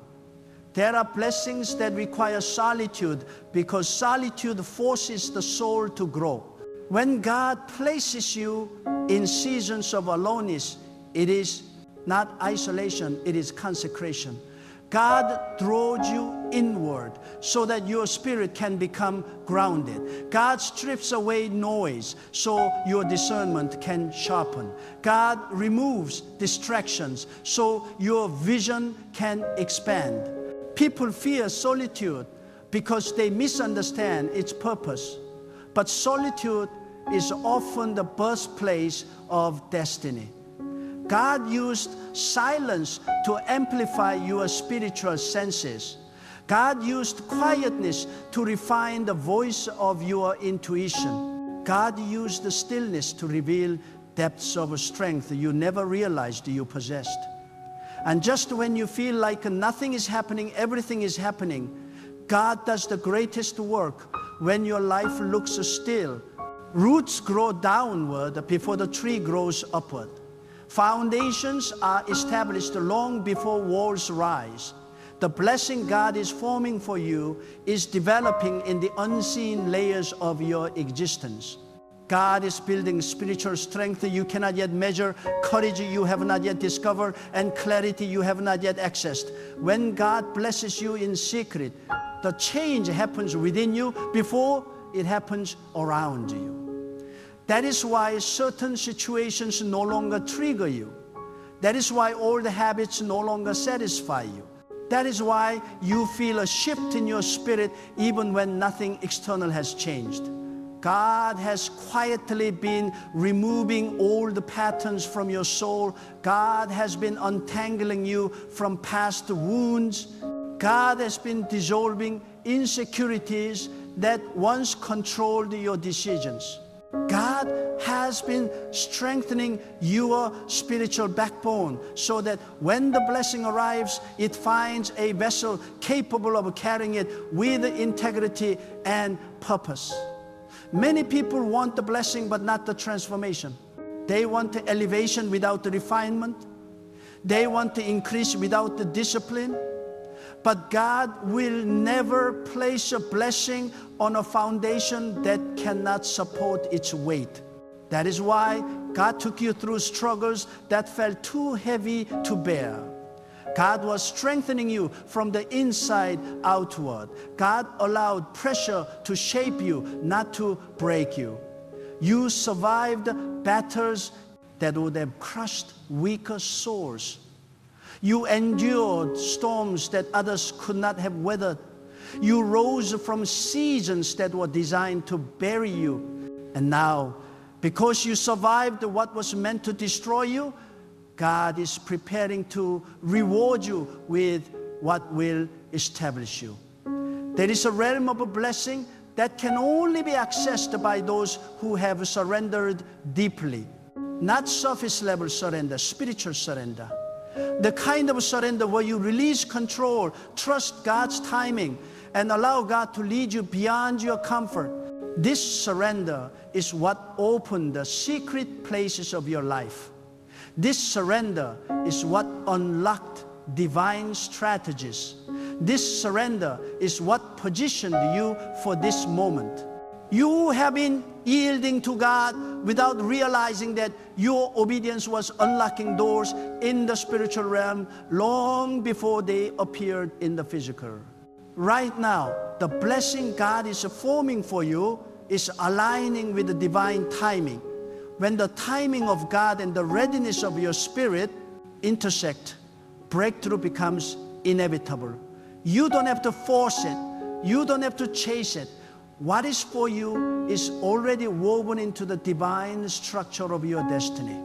There are blessings that require solitude because solitude forces the soul to grow. When God places you in seasons of aloneness, it is not isolation, it is consecration. God draws you inward so that your spirit can become grounded. God strips away noise so your discernment can sharpen. God removes distractions so your vision can expand. People fear solitude because they misunderstand its purpose. But solitude is often the birthplace of destiny. God used silence to amplify your spiritual senses. God used quietness to refine the voice of your intuition. God used the stillness to reveal depths of strength you never realized you possessed. And just when you feel like nothing is happening, everything is happening, God does the greatest work when your life looks still. Roots grow downward before the tree grows upward. Foundations are established long before walls rise. The blessing God is forming for you is developing in the unseen layers of your existence. God is building spiritual strength you cannot yet measure, courage you have not yet discovered, and clarity you have not yet accessed. When God blesses you in secret, the change happens within you before it happens around you. That is why certain situations no longer trigger you. That is why old habits no longer satisfy you. That is why you feel a shift in your spirit even when nothing external has changed. God has quietly been removing old patterns from your soul. God has been untangling you from past wounds. God has been dissolving insecurities that once controlled your decisions. God has has been strengthening your spiritual backbone so that when the blessing arrives, it finds a vessel capable of carrying it with integrity and purpose. Many people want the blessing but not the transformation. They want the elevation without the refinement. They want the increase without the discipline. But God will never place a blessing on a foundation that cannot support its weight. That is why God took you through struggles that felt too heavy to bear. God was strengthening you from the inside outward. God allowed pressure to shape you, not to break you. You survived battles that would have crushed weaker souls. You endured storms that others could not have weathered. You rose from seasons that were designed to bury you. And now, because you survived what was meant to destroy you, God is preparing to reward you with what will establish you. There is a realm of a blessing that can only be accessed by those who have surrendered deeply. Not surface level surrender, spiritual surrender. The kind of surrender where you release control, trust God's timing, and allow God to lead you beyond your comfort. This surrender is what opened the secret places of your life. This surrender is what unlocked divine strategies. This surrender is what positioned you for this moment. You have been yielding to God without realizing that your obedience was unlocking doors in the spiritual realm long before they appeared in the physical. Right now, the blessing God is forming for you is aligning with the divine timing. When the timing of God and the readiness of your spirit intersect, breakthrough becomes inevitable. You don't have to force it. You don't have to chase it. What is for you is already woven into the divine structure of your destiny.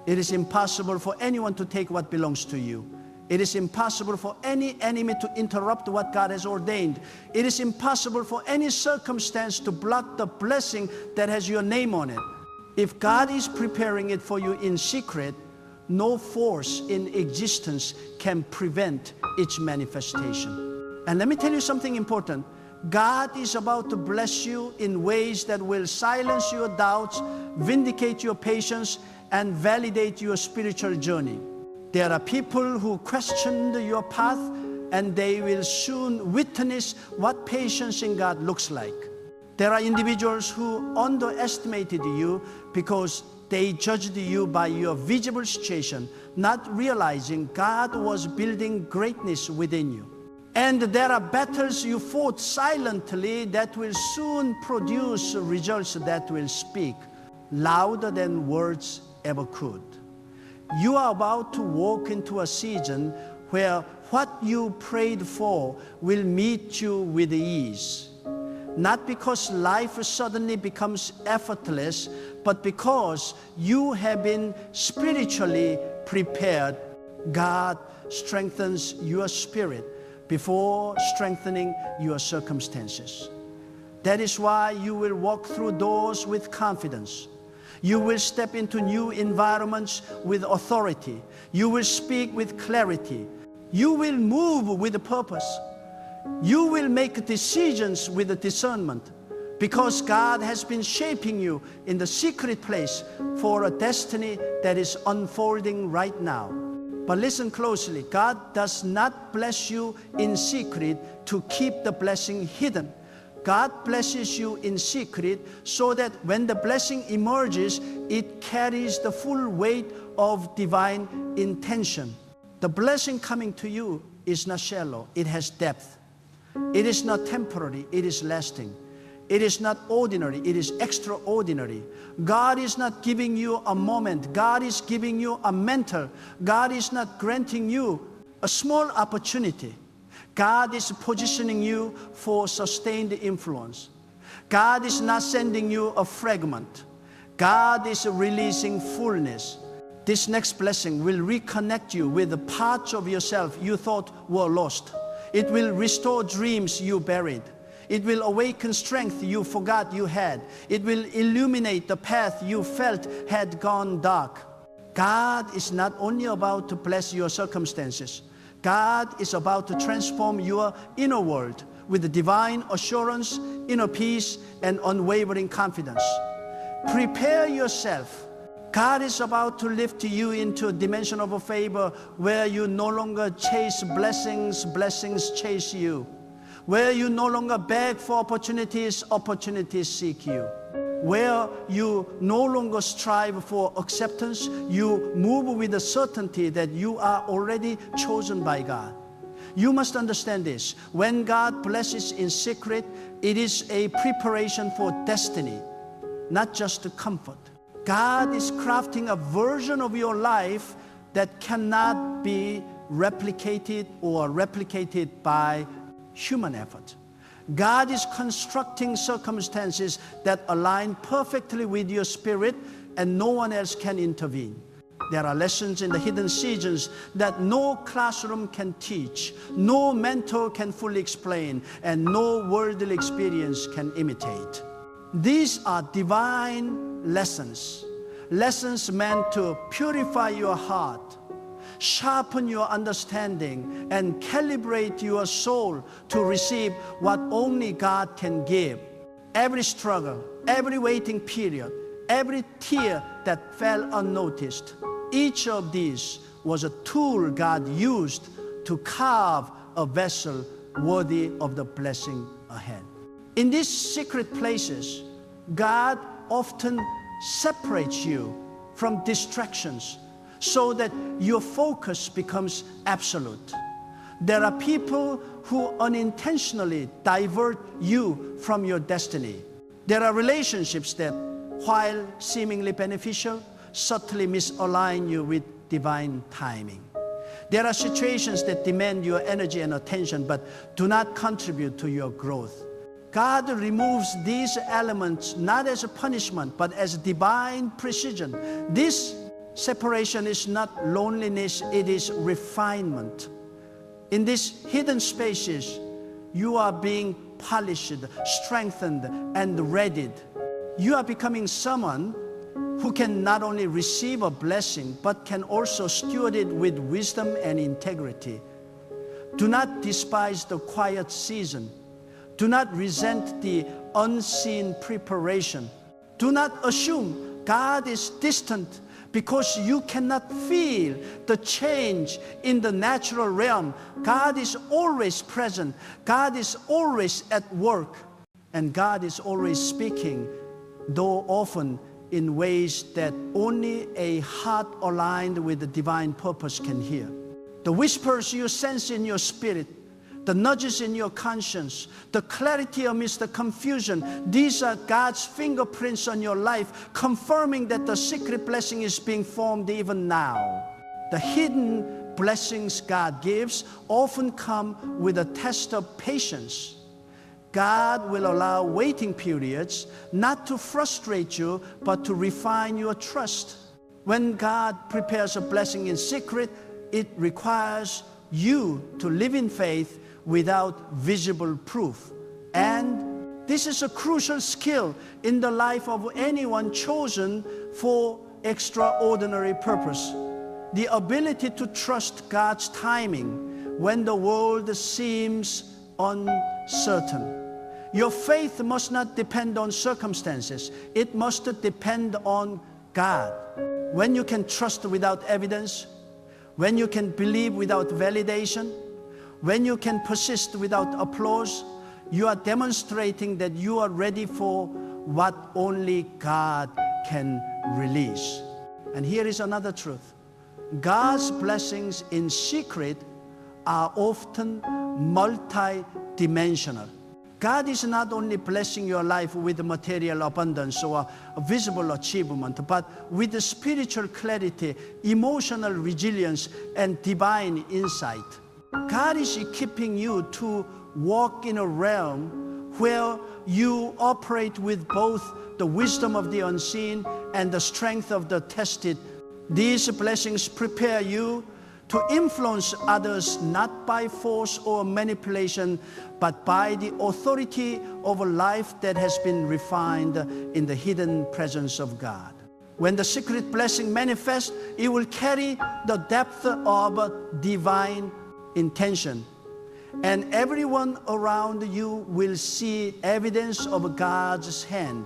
It is impossible for anyone to take what belongs to you. It is impossible for any enemy to interrupt what God has ordained. It is impossible for any circumstance to block the blessing that has your name on it. If God is preparing it for you in secret, no force in existence can prevent its manifestation. And let me tell you something important. God is about to bless you in ways that will silence your doubts, vindicate your patience, and validate your spiritual journey. There are people who questioned your path, and they will soon witness what patience in God looks like. There are individuals who underestimated you because they judged you by your visible situation, not realizing God was building greatness within you. And there are battles you fought silently that will soon produce results that will speak louder than words ever could. You are about to walk into a season where what you prayed for will meet you with ease. Not because life suddenly becomes effortless, but because you have been spiritually prepared. God strengthens your spirit before strengthening your circumstances. That is why you will walk through doors with confidence. You will step into new environments with authority. You will speak with clarity. You will move with a purpose. You will make decisions with a discernment, because God has been shaping you in the secret place for a destiny that is unfolding right now. But listen closely, God does not bless you in secret to keep the blessing hidden. God blesses you in secret so that when the blessing emerges, it carries the full weight of divine intention. The blessing coming to you is not shallow, it has depth. It is not temporary, it is lasting. It is not ordinary, it is extraordinary. God is not giving you a moment. God is giving you a mentor. God is not granting you a small opportunity. God is positioning you for sustained influence. God is not sending you a fragment. God is releasing fullness. This next blessing will reconnect you with the parts of yourself you thought were lost. It will restore dreams you buried. It will awaken strength you forgot you had. It will illuminate the path you felt had gone dark. God is not only about to bless your circumstances. God is about to transform your inner world with divine assurance, inner peace, and unwavering confidence. Prepare yourself. God is about to lift you into a dimension of favor where you no longer chase blessings, blessings chase you. Where you no longer beg for opportunities, opportunities seek you. Where you no longer strive for acceptance, you move with the certainty that you are already chosen by God. You must understand this. When God blesses in secret, it is a preparation for destiny, not just comfort. God is crafting a version of your life that cannot be replicated by human effort. God is constructing circumstances that align perfectly with your spirit, and no one else can intervene. There are lessons in the hidden seasons that no classroom can teach, no mentor can fully explain, and no worldly experience can imitate. These are divine lessons, lessons meant to purify your heart, sharpen your understanding, and calibrate your soul to receive what only God can give. Every struggle, every waiting period, every tear that fell unnoticed, each of these was a tool God used to carve a vessel worthy of the blessing ahead. In these secret places, God often separates you from distractions so that your focus becomes absolute. There are people who unintentionally divert you from your destiny. There are relationships that, while seemingly beneficial, subtly misalign you with divine timing. There are situations that demand your energy and attention but do not contribute to your growth. God removes these elements not as a punishment but as divine precision. This separation is not loneliness, it is refinement. In these hidden spaces, you are being polished, strengthened, and readied. You are becoming someone who can not only receive a blessing, but can also steward it with wisdom and integrity. Do not despise the quiet season. Do not resent the unseen preparation. Do not assume God is distant because you cannot feel the change in the natural realm. God is always present. God is always at work. And God is always speaking, though often in ways that only a heart aligned with the divine purpose can hear. The whispers you sense in your spirit, the nudges in your conscience, the clarity amidst the confusion, these are God's fingerprints on your life, confirming that the secret blessing is being formed even now. The hidden blessings God gives often come with a test of patience. God will allow waiting periods not to frustrate you, but to refine your trust. When God prepares a blessing in secret, it requires you to live in faith without visible proof. And this is a crucial skill in the life of anyone chosen for extraordinary purpose. The ability to trust God's timing when the world seems uncertain. Your faith must not depend on circumstances. It must depend on God. When you can trust without evidence, when you can believe without validation, when you can persist without applause, you are demonstrating that you are ready for what only God can release. And here is another truth. God's blessings in secret are often multi-dimensional. God is not only blessing your life with material abundance or a visible achievement, but with the spiritual clarity, emotional resilience, and divine insight. God is equipping you to walk in a realm where you operate with both the wisdom of the unseen and the strength of the tested. These blessings prepare you to influence others not by force or manipulation, but by the authority of a life that has been refined in the hidden presence of God. When the secret blessing manifests, it will carry the depth of divine intention, and everyone around you will see evidence of God's hand.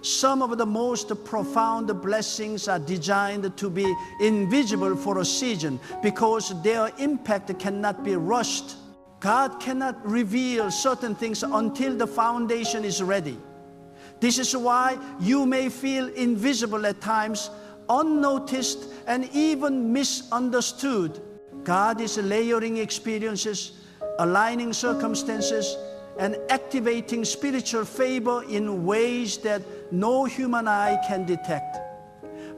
Some of the most profound blessings are designed to be invisible for a season because their impact cannot be rushed. God cannot reveal certain things until the foundation is ready. This is why you may feel invisible at times, unnoticed, and even misunderstood. God is layering experiences, aligning circumstances, and activating spiritual favor in ways that no human eye can detect.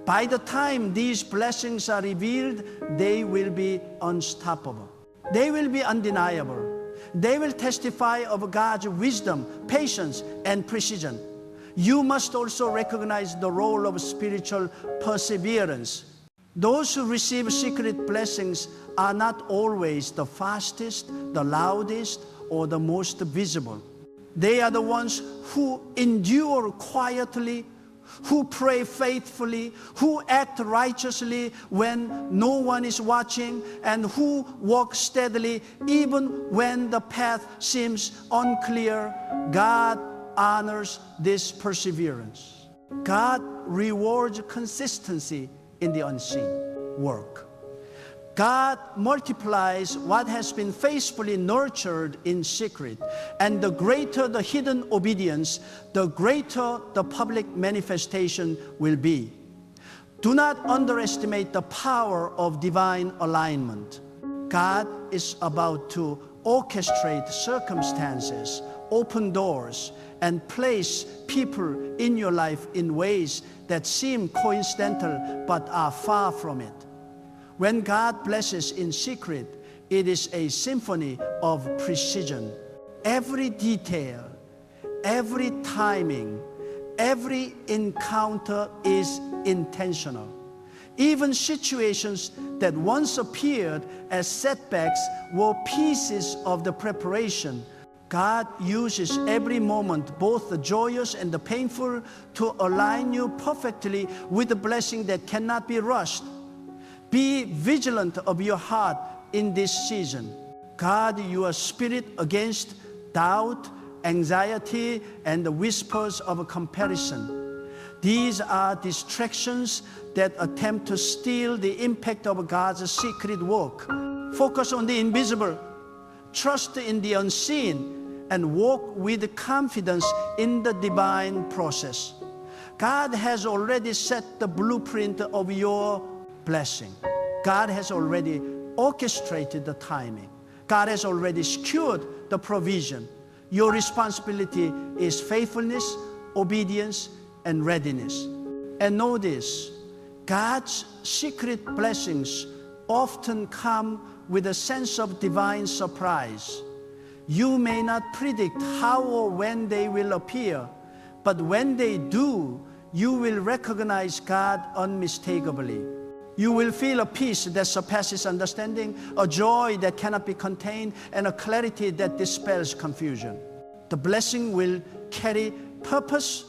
By the time these blessings are revealed, they will be unstoppable. They will be undeniable. They will testify of God's wisdom, patience, and precision. You must also recognize the role of spiritual perseverance. Those who receive secret blessings are not always the fastest, the loudest, or the most visible. They are the ones who endure quietly, who pray faithfully, who act righteously when no one is watching, and who walk steadily even when the path seems unclear. God honors this perseverance. God rewards consistency in the unseen work. God multiplies what has been faithfully nurtured in secret, and the greater the hidden obedience, the greater the public manifestation will be. Do not underestimate the power of divine alignment. God is about to orchestrate circumstances, open doors, and place people in your life in ways that seem coincidental but are far from it. When God blesses in secret, it is a symphony of precision. Every detail, every timing, every encounter is intentional. Even situations that once appeared as setbacks were pieces of the preparation. God uses every moment, both the joyous and the painful, to align you perfectly with the blessing that cannot be rushed. Be vigilant of your heart in this season. Guard your spirit against doubt, anxiety, and the whispers of comparison. These are distractions that attempt to steal the impact of God's secret work. Focus on the invisible, trust in the unseen, and walk with confidence in the divine process. God has already set the blueprint of your blessing. God has already orchestrated the timing. God has already secured the provision. Your responsibility is faithfulness, obedience, and readiness. And know this, God's secret blessings often come with a sense of divine surprise. You may not predict how or when they will appear, but when they do, you will recognize God unmistakably. You will feel a peace that surpasses understanding, a joy that cannot be contained, and a clarity that dispels confusion. The blessing will carry purpose,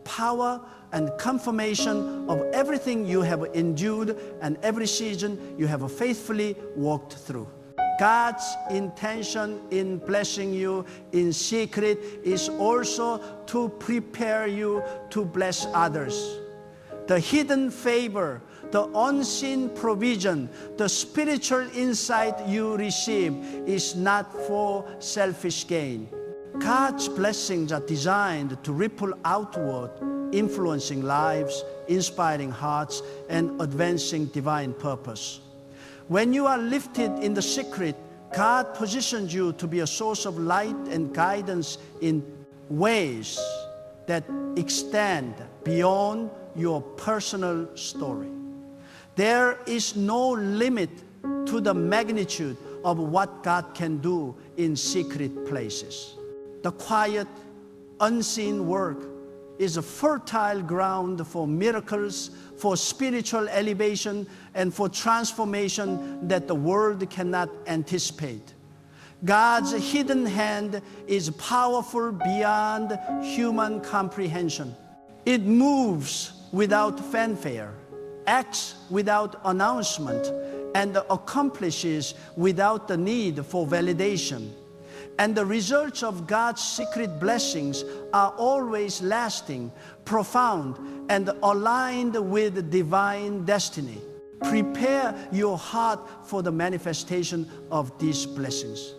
power, and confirmation of everything you have endured and every season you have faithfully walked through. God's intention in blessing you in secret is also to prepare you to bless others. The hidden favor, the unseen provision, the spiritual insight you receive is not for selfish gain. God's blessings are designed to ripple outward, influencing lives, inspiring hearts, and advancing divine purpose. When you are lifted in the secret, God positions you to be a source of light and guidance in ways that extend beyond your personal story. There is no limit to the magnitude of what God can do in secret places. The quiet, unseen work is a fertile ground for miracles, for spiritual elevation, and for transformation that the world cannot anticipate. God's hidden hand is powerful beyond human comprehension. It moves without fanfare, acts without announcement, and accomplishes without the need for validation. And the results of God's secret blessings are always lasting, profound, and aligned with divine destiny. Prepare your heart for the manifestation of these blessings.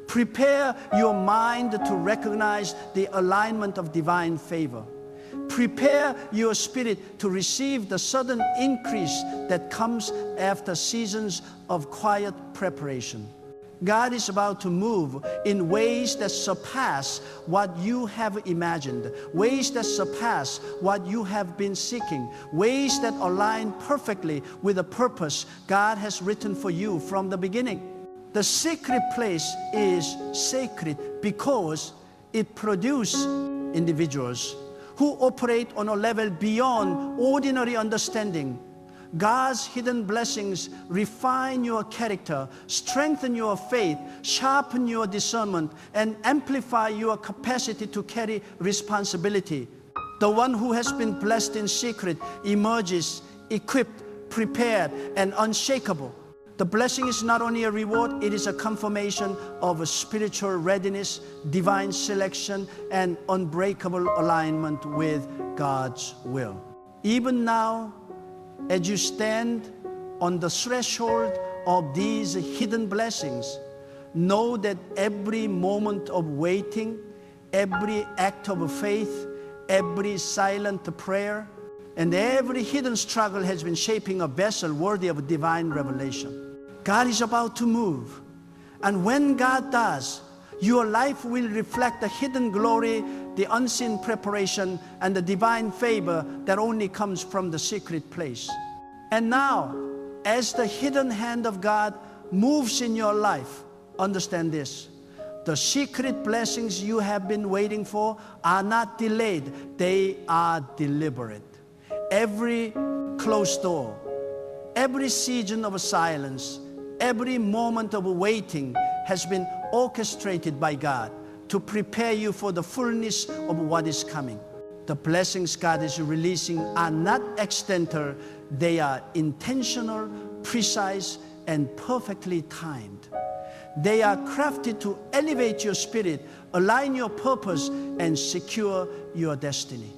Prepare your mind to recognize the alignment of divine favor. Prepare your spirit to receive the sudden increase that comes after seasons of quiet preparation. God is about to move in ways that surpass what you have imagined, ways that surpass what you have been seeking, ways that align perfectly with the purpose God has written for you from the beginning. The secret place is sacred because it produces individuals who operate on a level beyond ordinary understanding. God's hidden blessings refine your character, strengthen your faith, sharpen your discernment, and amplify your capacity to carry responsibility. The one who has been blessed in secret emerges equipped, prepared, and unshakable. The blessing is not only a reward, it is a confirmation of a spiritual readiness, divine selection, and unbreakable alignment with God's will. Even now, as you stand on the threshold of these hidden blessings, know that every moment of waiting, every act of faith, every silent prayer, and every hidden struggle has been shaping a vessel worthy of divine revelation. God is about to move, and when God does, your life will reflect the hidden glory, the unseen preparation, and the divine favor that only comes from the secret place. And now, as the hidden hand of God moves in your life, understand this: the secret blessings you have been waiting for are not delayed, they are deliberate. Every closed door, every season of silence, every moment of waiting has been orchestrated by God to prepare you for the fullness of what is coming. The blessings God is releasing are not accidental, they are intentional, precise, and perfectly timed. They are crafted to elevate your spirit, align your purpose, and secure your destiny.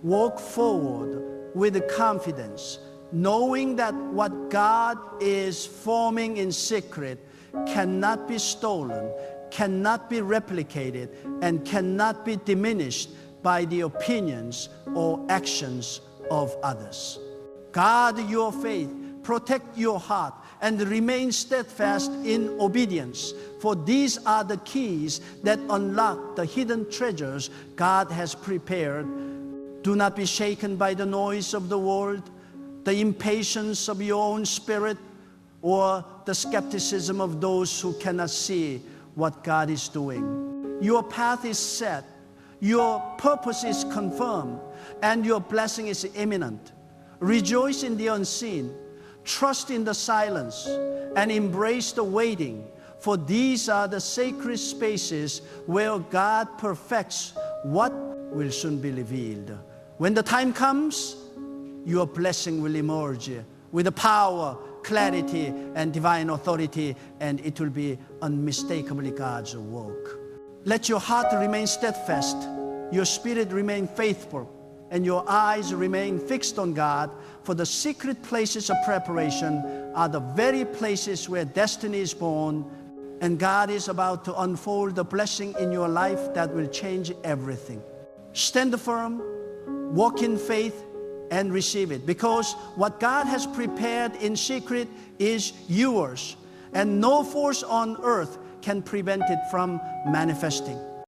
Walk forward with confidence, knowing that what God is forming in secret cannot be stolen, cannot be replicated, and cannot be diminished by the opinions or actions of others. Guard your faith, protect your heart, and remain steadfast in obedience, for these are the keys that unlock the hidden treasures God has prepared. Do not be shaken by the noise of the world, the impatience of your own spirit, or the skepticism of those who cannot see what God is doing. Your path is set, your purpose is confirmed, and your blessing is imminent. Rejoice in the unseen, trust in the silence, and embrace the waiting, for these are the sacred spaces where God perfects what will soon be revealed. When the time comes, your blessing will emerge with the power, clarity, and divine authority, and it will be unmistakably God's work. Let your heart remain steadfast, your spirit remain faithful, and your eyes remain fixed on God, for the secret places of preparation are the very places where destiny is born, and God is about to unfold the blessing in your life that will change everything. Stand firm, walk in faith, and receive it, because what God has prepared in secret is yours, and no force on earth can prevent it from manifesting.